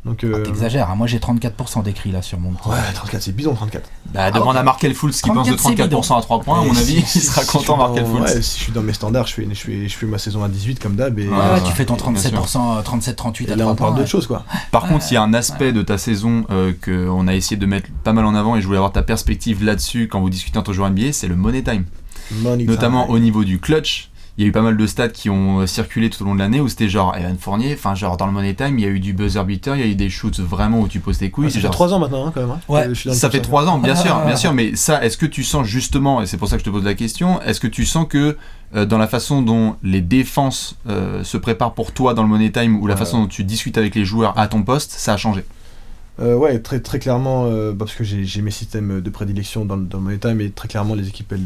Donc, t'exagères, hein. Moi j'ai 34% d'écrit là sur mon petit. Ouais, 34, c'est bidon, 34. Demande à Markel Fultz qui pense de 34% à 3 points, à mon avis, il sera content, Markel Fultz. Ouais, si je suis dans mes standards, je fais ma saison à 18 comme d'hab. Tu fais ton 37%, 37-38 à 3 points. Là, on parle d'autre chose, quoi. Par contre, il y a un aspect de ta saison qu'on a essayé de mettre pas mal en avant et je voulais avoir ta perspective là-dessus quand vous discutez en tant que joueur NBA, c'est le money time. Notamment au niveau du clutch. Il y a eu pas mal de stats qui ont circulé tout au long de l'année où c'était genre Evan Fournier, enfin genre dans le money time, il y a eu du buzzer beater, il y a eu des shoots vraiment où tu poses tes couilles. Ça fait 3 ans maintenant quand même. Ouais, ça fait 3 ans, bien sûr, mais ça, est-ce que tu sens justement, et c'est pour ça que je te pose la question, est-ce que tu sens que dans la façon dont les défenses se préparent pour toi dans le money time ou la façon dont tu discutes avec les joueurs à ton poste, ça a changé? Ouais, très, très clairement, parce que j'ai mes systèmes de prédilection dans le money time, et très clairement les équipes elles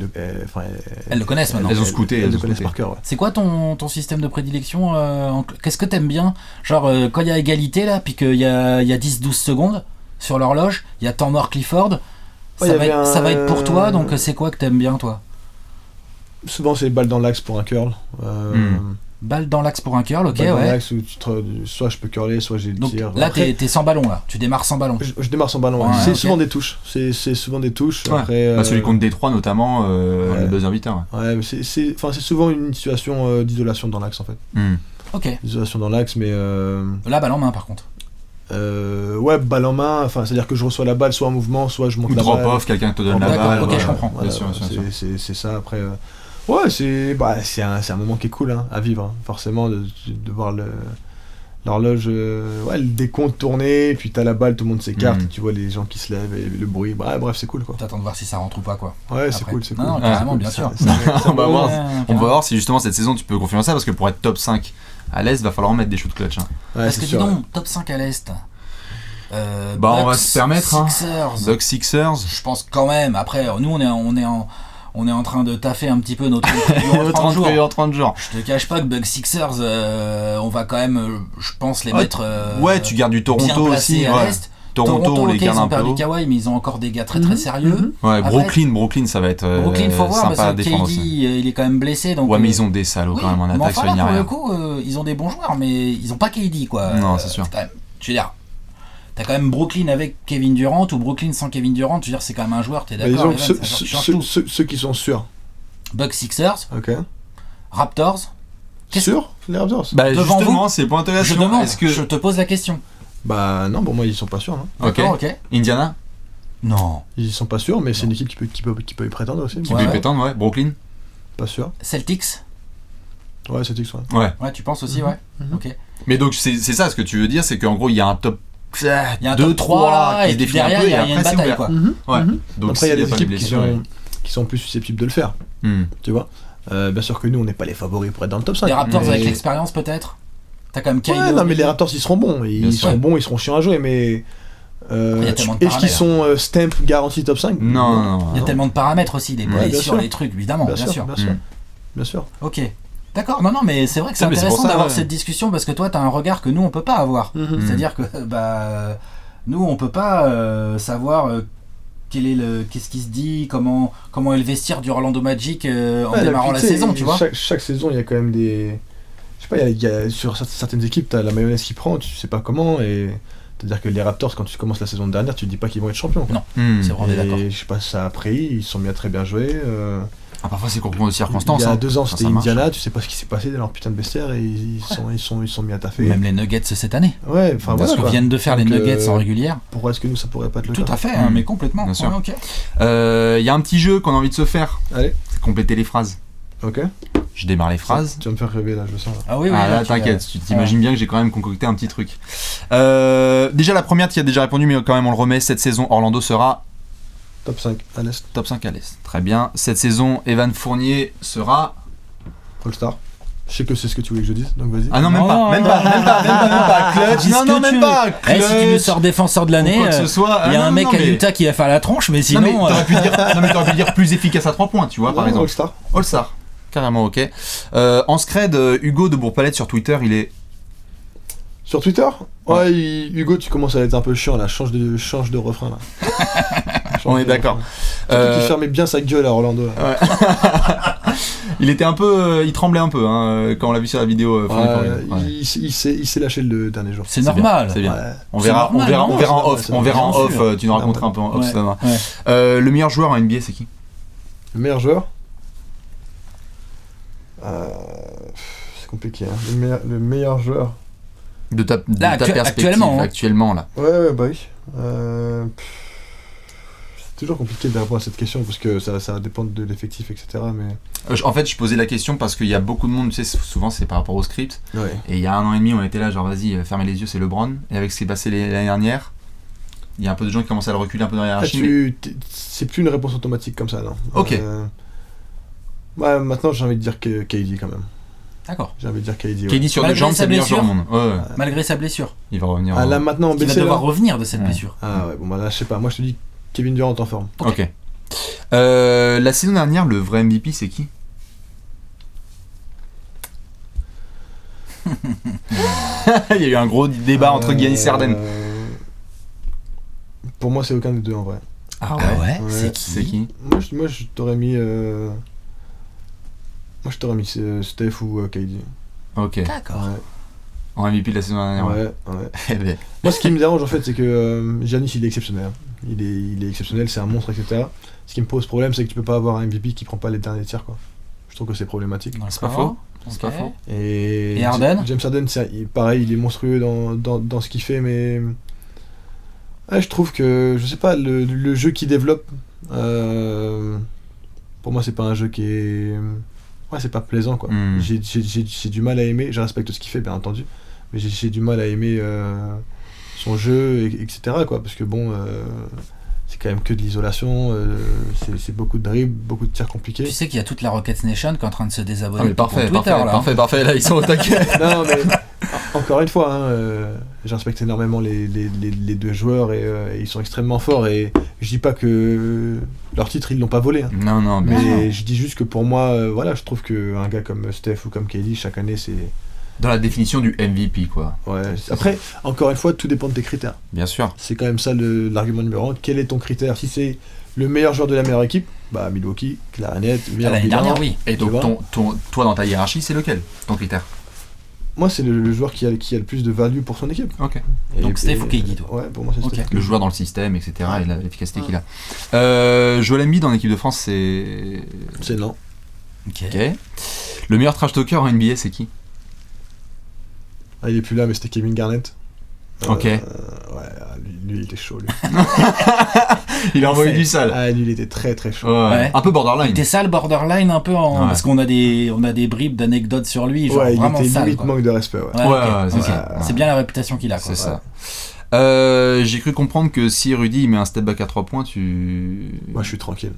le connaissent maintenant. Elles ont scouté. Elles le connaissent par cœur. Ouais. C'est quoi ton système de prédilection qu'est-ce que t'aimes bien? Genre quand il y a égalité là, puis qu'il y a 10-12 secondes sur l'horloge, il y a temps mort Clifford, ça va être pour toi, donc c'est quoi que t'aimes bien toi? Souvent c'est balle dans l'axe pour un curl. Balle dans l'axe pour un curl, ok, Balle dans ouais. l'axe où soit je peux curler, soit j'ai le Donc tir. là, Après, t'es sans ballon, là. Tu démarres sans ballon. je démarre sans ballon. Ouais, C'est ok. souvent des touches. C'est souvent des touches. Ouais. Après, Bah, celui contre Détroit notamment, ouais. le buzzer beater. Ouais, mais c'est souvent une situation d'isolation dans l'axe en fait. Ok. Isolation dans l'axe, mais Là, balle en main, par contre. ouais, balle en main. Enfin, c'est-à-dire que je reçois la balle soit en mouvement, soit je monte Ou la drop balle. off, quelqu'un te donne la D'accord, balle. ok, voilà. je comprends. Voilà, Bien sûr, bien sûr. c'est ça après. Ouais, c'est un moment qui est cool hein, à vivre, hein, forcément, de voir l'horloge, ouais, le décompte tourner, puis t'as la balle, tout le monde s'écarte, et tu vois les gens qui se lèvent et le bruit. Bref, c'est cool quoi. T'attends de voir si ça rentre ou pas, quoi. Ouais, c'est Après. cool, c'est Non, cool. non, C'est carrément, cool, bien sûr. On va voir. Ouais, On va carrément. voir si justement cette saison tu peux confirmer ça parce que pour être top 5 à l'Est, va falloir en mettre des shoots clutch. Hein. Ouais, Parce c'est que dis sûr, donc, top 5 à l'Est. Bah, on va Bucks, se permettre, hein. Sixers. Bucks Sixers. Je pense quand même. Après, nous, on est en train de taffer un petit peu notre 30 jours. 30 jours. Je te cache pas que Bucks Sixers, on va quand même, je pense, les Ouais, mettre. Ouais, tu gardes du bien Toronto placés aussi. à Ouais. l'Est. Toronto, on les ok, garde ils un ont peu perdu haut. Kawhi, mais ils ont encore des gars très très sérieux. Ouais, Après- Brooklyn, ça va être Brooklyn, faut voir, sympa à parce que défendre KD, aussi. il est quand même blessé. Donc, Ouais, mais ils ont des salauds oui, quand même en mais attaque, enfin, ça là, n'y a pour rien. le coup, ils ont des bons joueurs, mais ils ont pas KD, quoi. Non, c'est sûr. Quand même, je veux dire, t'as quand même Brooklyn avec Kevin Durant ou Brooklyn sans Kevin Durant. Je veux dire, c'est quand même un joueur, t'es Bah, d'accord? disons Evan, que c'est un joueur qui change tout. ceux qui sont sûrs. Bucks Sixers, Ok. Raptors. Qu'est-ce- Sûrs, les Raptors? Bah, Devant justement, c'est le point Je d'interrogation. demande, Est-ce que. je te pose la question. Bah non, pour moi ils sont pas sûrs. Non. Ok. D'accord, ok. Indiana, Non. Ils sont pas sûrs, mais c'est une équipe qui peut y prétendre aussi. qui Ouais, peut y ouais. prétendre, ouais. Brooklyn. Pas sûr. Celtics. Ouais, c'est X, ouais. Ouais. Ouais, tu penses aussi, Mhm. ouais. Mhm. Ok. Mais donc, c'est ça ce que tu veux dire, c'est qu'en gros, il y a un top. Il y a un 2, top 3 là, qui et se puis définit un derrière, peu, il y et a une après, c'est bataille, ouvert. quoi. Ouais. Donc, Après, il y a s'il des pas de équipes blessure, ouais. qui sont plus susceptibles de le faire, tu vois. Bien sûr que nous, on n'est pas les favoris pour être dans le top 5. Les Raptors mais- avec l'expérience, peut-être. T'as quand même Kylo. Ouais, non, mais les Raptors, ils seront bons. Bien Ils sûr. seront bons, ils seront chiants à jouer, mais. il y a tellement de Est-ce qu'ils paramètres. sont stamp garantis top 5? Non. Il y a tellement de paramètres aussi, des Ouais, bien blessures, sûr. les trucs, évidemment, bien sûr. Bien sûr. Mm. Bien sûr. Ok. D'accord, non, mais c'est vrai que c'est Ah, mais c'est pour intéressant ça, d'avoir ouais. cette discussion parce que toi, t'as un regard que nous, on peut pas avoir. Mhm. C'est-à-dire que, nous, on peut pas savoir qu'est-ce qui se dit, comment est le vestiaire du Orlando Magic en Ouais, démarrant puis, la tu sais, saison, tu vois. Chaque saison, il y a quand même des. Je sais pas, il y a sur certaines équipes, t'as la mayonnaise qui prend, tu sais pas comment, et. C'est-à-dire que les Raptors, quand tu commences la saison dernière, tu te dis pas qu'ils vont être champions. quoi. Non. Hmm. C'est vrai, on est d'accord. Et je sais pas, ça a pris, ils se sont mis à très bien jouer. Ah, parfois, c'est complètement de circonstances. Il y a hein. 2 ans, Quand c'était ça marche. Indiana, tu sais pas ce qui s'est passé dans leur putain de vestiaire, et ils sont mis à taffer. Même les Nuggets cette année. Ouais, enfin Parce voilà. que quoi. viennent de faire les Donc, Nuggets en régulière. Pourquoi est-ce que nous, ça pourrait pas être le Tout cas à fait, hein, Mm. mais complètement. Bien sûr. Ouais, ok. Il y a un petit jeu qu'on a envie de se faire. Allez, C'est compléter les phrases. ok. Je démarre les phrases. Tu vas me faire rêver là, je le sens. Là. Ah oui, oui. Ah là, tu t'inquiète, vas- tu t'imagines bien que j'ai quand même concocté un petit truc. Déjà, la première, tu y as déjà répondu, mais quand même, on le remet. Cette saison, Orlando sera Top 5 à l'Est, top 5 à l'Est. Très bien. Cette saison, Evan Fournier sera. All-Star. Je sais que c'est ce que tu voulais que je dise, donc vas-y. Ah non, même Non, pas, même pas, même pas, même pas, clutch. Dis ce Non, non, que même tu pas, veux. clutch. Eh, si tu nous sors défenseur de l'année, ou quoi que ce soit. il y a Ah, un non, mec non, à mais- Utah qui va faire la tronche, mais Non, sinon. mais t'aurais pu dire, non, mais t'aurais pu dire plus efficace à 3 points, tu vois, par Non, exemple. All-Star. All-Star. Carrément, ok. En scred, Hugo de Bourg-Palette sur Twitter, il est. Sur Twitter Ouais, Hugo, tu commences à être un peu chiant là, change de refrain là. On est d'accord. Surtout qu'il fermait bien sa gueule à Orlando. Là. Il était un peu. Il tremblait un peu hein, quand on l'a vu sur la vidéo. Fournier pour lui. Ouais. Il s'est lâché le dernier jour. C'est bien, normal. c'est bien. Ouais. On C'est verra, normal, on non, verra en c'est off. normal, On verra en bien off. sûr. Tu nous raconteras un peu en off. Ouais, ça va. ouais. Le meilleur joueur en NBA, c'est qui? Le meilleur joueur c'est compliqué. Hein. Le meilleur joueur De ta Là, perspective actuellement, hein. actuellement là. Ouais, bah oui. C'est toujours compliqué de répondre à cette question parce que ça dépend de l'effectif, etc. Mais... En fait, je posais la question parce qu'il y a beaucoup de monde, tu sais, souvent c'est par rapport au script. Ouais. Et il y a 1 an et demi, on était là, genre vas-y, fermez les yeux, c'est LeBron. Et avec ce qui est passé l'année dernière, il y a un peu de gens qui commencent à le reculer un peu dans la hiérarchie. mais- C'est plus une réponse automatique comme ça, non. Ok. Ouais, maintenant j'ai envie de dire que KD quand même. D'accord. J'ai envie de dire KD. KD sur Malgré 2 jambes, sa c'est le meilleur blessure. joueur au monde. Ouais, ouais. Malgré sa blessure. Il va revenir. Ah là maintenant en Il va BC devoir là. revenir de cette Ouais. blessure. Ah ouais, bon bah là je sais pas. Moi je te dis Kevin Durant en forme. Ok. La saison dernière, le vrai MVP, c'est qui? Il y a eu un gros débat entre Giannis et Harden. Pour moi c'est aucun des deux en vrai. Ah ouais, C'est qui? Moi je t'aurais mis. Moi je t'aurais mis Steph ou KD. Ok. D'accord. Ouais. En MVP de la saison dernière. Ouais. Eh ben, Moi, ce qui me dérange en fait, c'est que Giannis, il est exceptionnel. Hein. Il est exceptionnel, c'est un monstre, etc. Ce qui me pose problème, c'est que tu peux pas avoir un MVP qui prend pas les derniers tirs, quoi. Je trouve que c'est problématique. c'est pas faux. C'est pas faux. Et Harden James Harden, pareil, il est monstrueux dans ce qu'il fait, mais ouais, je trouve que, je sais pas, le jeu qu'il développe, pour moi, c'est pas un jeu qui est... Ouais, c'est pas plaisant, quoi. J'ai du mal à aimer, je respecte ce qu'il fait, bien entendu, mais j'ai du mal à aimer son jeu, etc., quoi, parce que bon... c'est quand même que de l'isolation, c'est beaucoup de dribbles, beaucoup de tirs compliqués. Tu sais qu'il y a toute la Rockets Nation qui est en train de se désabonner. Ah mais parfait, pour Twitter, là. parfait, là ils sont au taquet. Non mais encore une fois, hein, je respecte énormément les deux joueurs et ils sont extrêmement forts et je dis pas que leur titre ils l'ont pas volé. Hein. Non, mais je dis juste que pour moi, voilà, je trouve qu'un gars comme Steph ou comme KD chaque année c'est... Dans la définition du MVP quoi. Ouais. Après, encore une fois, tout dépend de tes critères. Bien sûr. C'est quand même ça l'argument numéro 1. Quel est ton critère? Si c'est le meilleur joueur de la meilleure équipe, bah Milwaukee, clair net, meilleur L'année bilan. dernière, oui. Et donc toi dans ta hiérarchie c'est lequel ton critère? Moi c'est le joueur qui a le plus de value pour son équipe. Ok. Donc Steph ou KD toi? Ouais, pour moi c'est Ok. Steph. Le joueur dans le système, etc. Et l'efficacité qu'il a. Joel Embiid dans l'équipe de France c'est... C'est non. Ok. Ok. Le meilleur trash talker en NBA c'est qui? Ah, il est plus là, mais c'était Kevin Garnett. Ok. Ouais, lui il était chaud. Lui. Il a envoyé du sale. Ah, lui il était très très chaud. Ouais. Un peu borderline. T'es sale, borderline un peu parce qu'on a des bribes d'anecdotes sur lui, genre Ouais, il vraiment était sale. limite Quoi. manque de respect. Ouais. Ouais, Ouais, c'est ok. ça. C'est bien la réputation qu'il a. Quoi. C'est ça. J'ai cru comprendre que si Rudy il met un step back à 3 points, tu... Moi je suis tranquille.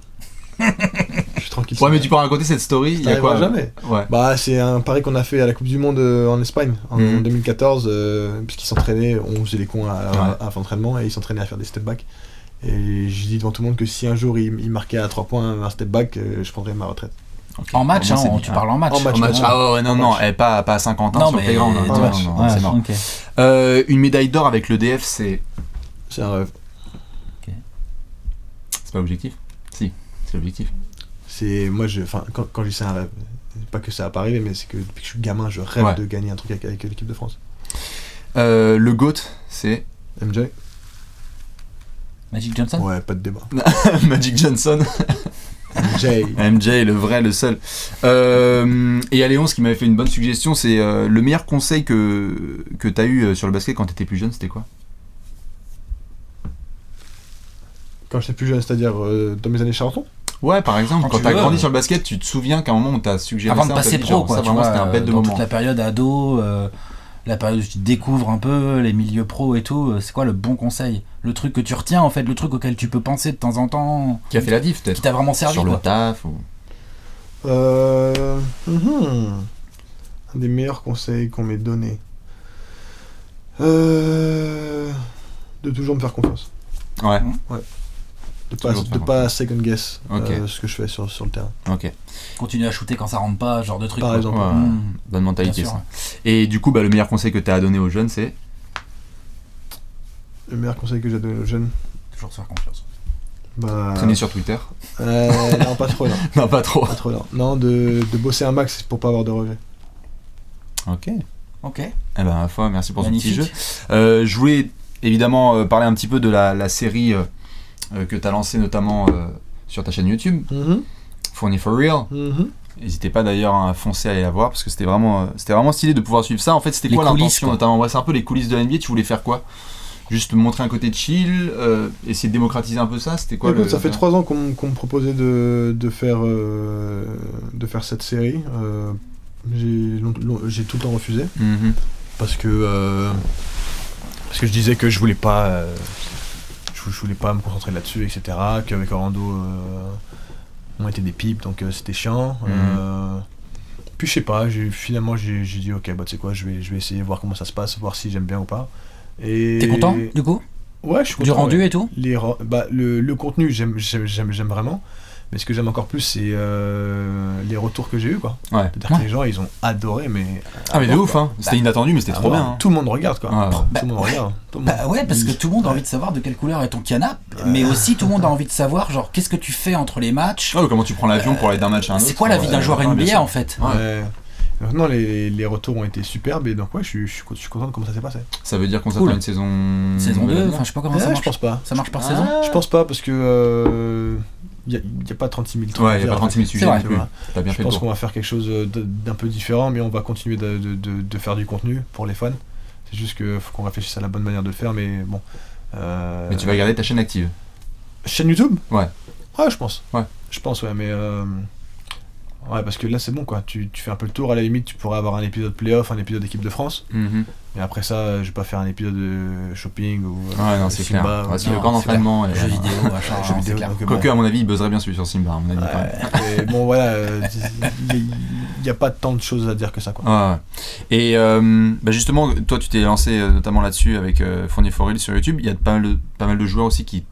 Je suis tranquille. Ouais, mais tu peux raconter cette story. Il y a quoi jamais. Ouais. Bah, c'est un pari qu'on a fait à la Coupe du Monde en Espagne en 2014, puisqu'ils s'entraînaient, on faisait les cons à l'entraînement et ils s'entraînaient à faire des step back. Et j'ai dit devant tout le monde que si un jour il marquait à 3 points un step back, je prendrais ma retraite. Okay. En match, Bon, tu parles en match. En match. Ah ouais, non, pas à 50 ans sur le playground. en match. Non, c'est mort. Okay. Une médaille d'or avec l'EDF, c'est C'est un rêve. pas l'objectif? Si, c'est l'objectif. C'est moi quand je dis c'est un rêve, pas que ça va pas arriver, mais c'est que depuis que je suis gamin je rêve de gagner un truc avec l'équipe de France. Le GOAT c'est MJ. Magic Johnson. Ouais, pas de débat. Magic Johnson. MJ, le vrai, le seul. Et Léonce qui m'avait fait une bonne suggestion, c'est le meilleur conseil que t'as eu sur le basket quand t'étais plus jeune, c'était quoi? quand j'étais plus jeune, c'est-à-dire dans mes années Charenton. Ouais, par exemple, quand tu t'as veux, grandi sur le basket, tu te souviens qu'à un moment on t'a suggéré avant ça, de on t'a passer dit, pro, genre, quoi. ça Tu vraiment vois, c'était un bête de dans moment. toute la période ado, la période où tu découvres un peu les milieux pro et tout, c'est quoi le bon conseil? Le truc que tu retiens en fait, le truc auquel tu peux penser de temps en temps. Qui a fait la diff peut-être? Qui t'a vraiment servi sur quoi. le taf ou... Un des meilleurs conseils qu'on m'ait donné. De toujours me faire confiance. Ouais. De pas second guess Ok. ce que je fais sur le terrain. Ok. Continuer à shooter quand ça rentre pas, ce genre de truc. Par quoi. exemple. Ouais, bonne mentalité Bien sûr. ça. Et du coup, le meilleur conseil que t'as à donner aux jeunes, c'est Le meilleur conseil que j'ai donné aux jeunes. Toujours se faire confiance. traîner sur Twitter. Non, pas trop, non. Non, pas trop. Pas trop, non. Non, de bosser un max pour pas avoir de regrets. Ok. Ok. Eh ben, ma foi, merci pour Magnifique. ce petit jeu. Je voulais évidemment parler un petit peu de la série que tu as lancée notamment sur ta chaîne YouTube, Fourni for Real. N'hésitez pas d'ailleurs à foncer à aller la voir parce que c'était vraiment stylé de pouvoir suivre ça. En fait, c'était Les quoi coulisses, l'intention quoi. notamment? Ouais, c'est un peu les coulisses de la NBA. Tu voulais faire quoi? Juste montrer un côté chill, essayer de démocratiser un peu ça? C'était quoi? Écoute, ça fait 3 ans qu'on me proposait de faire cette série. J'ai tout le temps refusé. Parce que je disais que je voulais pas me concentrer là-dessus, etc. Qu'avec Orlando on était des pipes, donc c'était chiant. Puis je sais pas, finalement j'ai dit ok, tu sais quoi, je vais essayer, voir comment ça se passe, voir si j'aime bien ou pas. Et T'es content du coup? Ouais, je suis content. Du rendu ouais. et tout? Le contenu j'aime vraiment. Mais ce que j'aime encore plus, c'est les retours que j'ai eu, quoi. Ouais. C'est-à-dire que les gens, ils ont adoré, mais... Ah mais de ouf, hein. C'était inattendu, mais c'était trop bien. Hein. Tout le monde regarde, quoi. Ah, Tout le monde regarde. Ouais, parce que tout le monde a envie de savoir de quelle couleur est ton canap, mais aussi tout le monde a envie de savoir, genre, qu'est-ce que tu fais entre les matchs? Oh, comment tu prends l'avion pour aller d'un match à un autre? C'est quoi la vie d'un joueur bien NBA sûr. en fait? Ouais. Donc, non, les retours ont été superbes et donc ouais, je suis content de comment ça s'est passé. Ça veut dire qu'on s'attend à une saison... Saison 2, enfin je sais pas comment ça marche. Je pense pas. Ça marche par saison. Je pense pas parce que y a pas 36 000 trucs. Ouais, il n'y a pas 36 000 sujets. vrai. non plus. T'as bien Je fait le pense tour. qu'on va faire quelque chose d'un peu différent, mais on va continuer de faire du contenu pour les fans. C'est juste qu'il faut qu'on réfléchisse à la bonne manière de le faire, mais bon. Mais tu vas garder ta chaîne active. Chaîne YouTube ? Ouais. Ouais, je pense. Ouais. Je pense, ouais, mais. Ouais, parce que là, c'est bon, quoi. Tu fais un peu le tour. À la limite, tu pourrais avoir un épisode playoff, un épisode équipe de France. Mhm. Et après ça, je vais pas faire un épisode de shopping ou. Ouais, non, c'est clair. Simba, Ouais, c'est ou- le camp d'entraînement. et Jeux voilà. vidéo, machin, Jeux c'est vidéo, clair. donc, Quoique, bon. à mon avis, il buzzerait bien sur Simba, à mon avis, quand même. Ouais, mais bon, voilà, il y a pas tant de choses à dire que ça, quoi. Ouais, ouais. Et bah justement, toi tu t'es lancé notamment là-dessus avec Fournier Foril sur YouTube. Il y a pas mal de joueurs aussi qui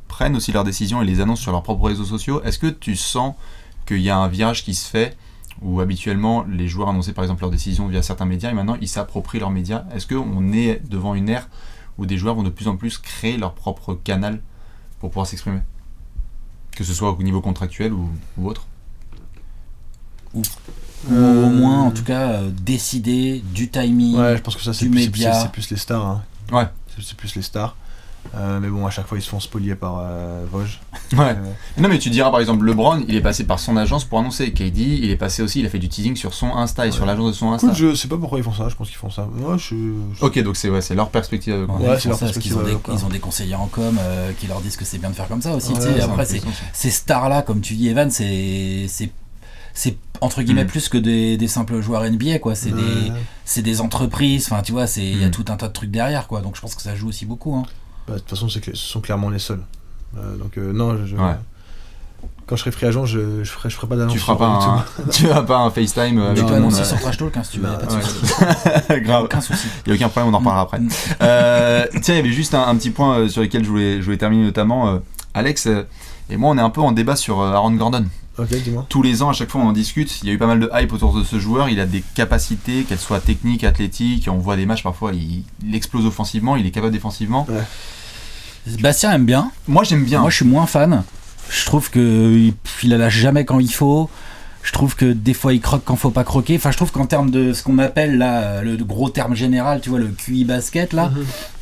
prennent aussi leurs décisions et les annoncent sur leurs propres réseaux sociaux. Est-ce que tu sens qu'il y a un virage qui se fait où habituellement les joueurs annonçaient par exemple leurs décisions via certains médias et maintenant ils s'approprient leurs médias? Est-ce qu'on est devant une ère où des joueurs vont de plus en plus créer leur propre canal pour pouvoir s'exprimer? Que ce soit au niveau contractuel ou autre? Ou au moins, en tout cas, décider du timing. Ouais, je pense que ça, c'est du plus, média. c'est plus les stars. Hein. Ouais. C'est plus les stars. Mais bon, à chaque fois, ils se font spolier par Vosges. Ouais. Non mais tu diras par exemple LeBron, il est passé par son agence pour annoncer. KD, il est passé aussi, il a fait du teasing sur son Insta et sur l'agence de son Insta. Écoute, je sais pas pourquoi ils font ça, je pense qu'ils font ça. Moi, Ok, donc c'est leur perspective. Ouais, Ouais, ils c'est font leur ça parce qu'ils ont, perspective, ils ont des conseillers en com qui leur disent que c'est bien de faire comme ça aussi. Ouais, tu sais. c'est Après, intéressant, ça. ces stars-là, comme tu dis, Evan, c'est entre guillemets plus que des simples joueurs NBA, quoi. C'est des entreprises, enfin, tu vois, il y a tout un tas de trucs derrière, quoi. Donc je pense que ça joue aussi beaucoup. Hein. Bah, de toute façon, ce sont clairement les seuls. Donc, non, Ouais. quand je serai free agent, je ferai pas d'annonce. Tu feras sur pas YouTube. tu feras pas un FaceTime avec Tu tout peux le monde. annoncer sur Trash Talk hein, si tu veux, y a pas de Ouais. souci. Grave. Aucun souci. Il n'y a aucun problème, on en reparlera après. Tiens, il y avait juste un petit point sur lequel je voulais terminer notamment. Alex et moi, on est un peu en débat sur Aaron Gordon. Ok, dis-moi. Tous les ans, à chaque fois, on en discute. Il y a eu pas mal de hype autour de ce joueur. Il a des capacités, qu'elles soient techniques, athlétiques. On voit des matchs parfois, il explose offensivement, il est capable défensivement. Ouais. Bastien aime bien. Moi, j'aime bien. Moi, je suis moins fan. Je trouve que il la lâche jamais quand il faut. Je trouve que des fois il croque quand faut pas croquer. Enfin, je trouve qu'en termes de ce qu'on appelle là, le gros terme général, tu vois, le QI basket là,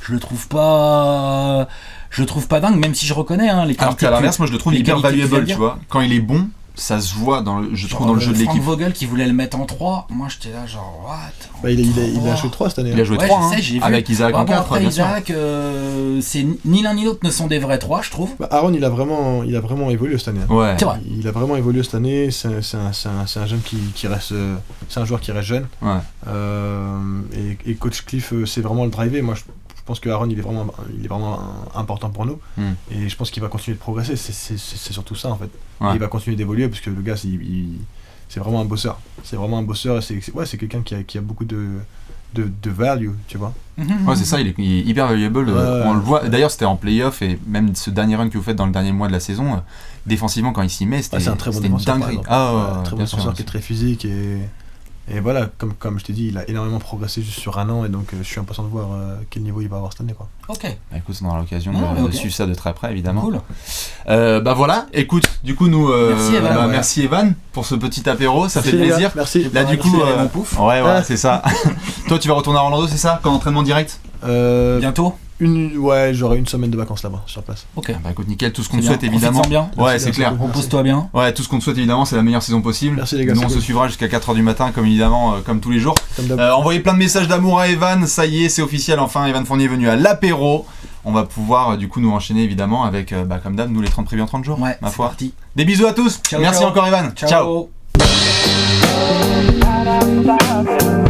je le trouve pas dingue. Même si je reconnais hein, les Alors qualités. qu'à l'inverse, moi, je le trouve les hyper qualités que tu valuable, viens tu de vois. Quand il est bon, ça se voit dans le jeu de Frank l'équipe. Vogel qui voulait le mettre en 3. Moi, j'étais là genre what. Bah, il a joué 3 cette année. Il a joué Ouais, 3 je sais, j'ai vu. avec Isaac en Bon, 4, après, bien sûr. Isaac, c'est ni l'un ni l'autre ne sont des vrais 3, je trouve. Bah, Aaron, il a vraiment évolué cette année. Ouais. C'est vrai. Il a vraiment évolué cette année. C'est un jeune qui reste. C'est un joueur qui reste jeune. Ouais. Et coach Cliff, c'est vraiment le driver. Moi, je pense que Aaron, il est vraiment important pour nous. Et je pense qu'il va continuer de progresser. C'est surtout ça en fait. Ouais. Et il va continuer d'évoluer parce que le gars, c'est vraiment un bosseur. C'est vraiment un bosseur et c'est quelqu'un qui a beaucoup de value, tu vois. Ouais, c'est ça, il est hyper valuable. On le voit. D'ailleurs, c'était en playoff et même ce dernier run que vous faites dans le dernier mois de la saison, défensivement, quand il s'y met, c'était C'est un très bon c'était une défenseur. dinguerie. par exemple. Ah, Un très bon bien sûr. défenseur qui est très physique et voilà, comme je t'ai dit, il a énormément progressé juste sur un an et donc je suis impatient de voir quel niveau il va avoir cette année, quoi. Ok. Bah, écoute, on aura l'occasion Ouais, de ok. suivre ça de très près, évidemment. Cool. Bah voilà, écoute, du coup, nous. Merci, Evan. Bah, Ouais. merci Evan pour ce petit apéro, ça fait Merci, les gars. plaisir. Merci. Là, du coup, mon pouf. ouais, voilà, c'est ça. Toi, tu vas retourner à Orlando, c'est ça? Quand entraînement direct? Bientôt. Ouais, j'aurai une semaine de vacances là-bas, sur place. Ok. Bah écoute, nickel, tout ce qu'on C'est te souhaite bien. évidemment. Profites-en bien. Ouais, Merci, c'est merci clair. beaucoup. Repose-toi bien. Ouais, tout ce qu'on te souhaite évidemment, c'est la meilleure saison possible. Merci, les gars, Nous, c'est on se cool. suivra jusqu'à 4h du matin, comme évidemment, comme tous les jours. Comme d'hab. Envoyez plein de messages d'amour à Evan, ça y est, c'est officiel, enfin, Evan Fournier est venu à l'apéro. On va pouvoir du coup nous enchaîner évidemment avec, comme d'hab, nous les 30 prévus en 30 jours, Ouais, ma c'est foi. parti. Des bisous à tous, Ciao, merci ciao. encore Evan, ciao. Ciao.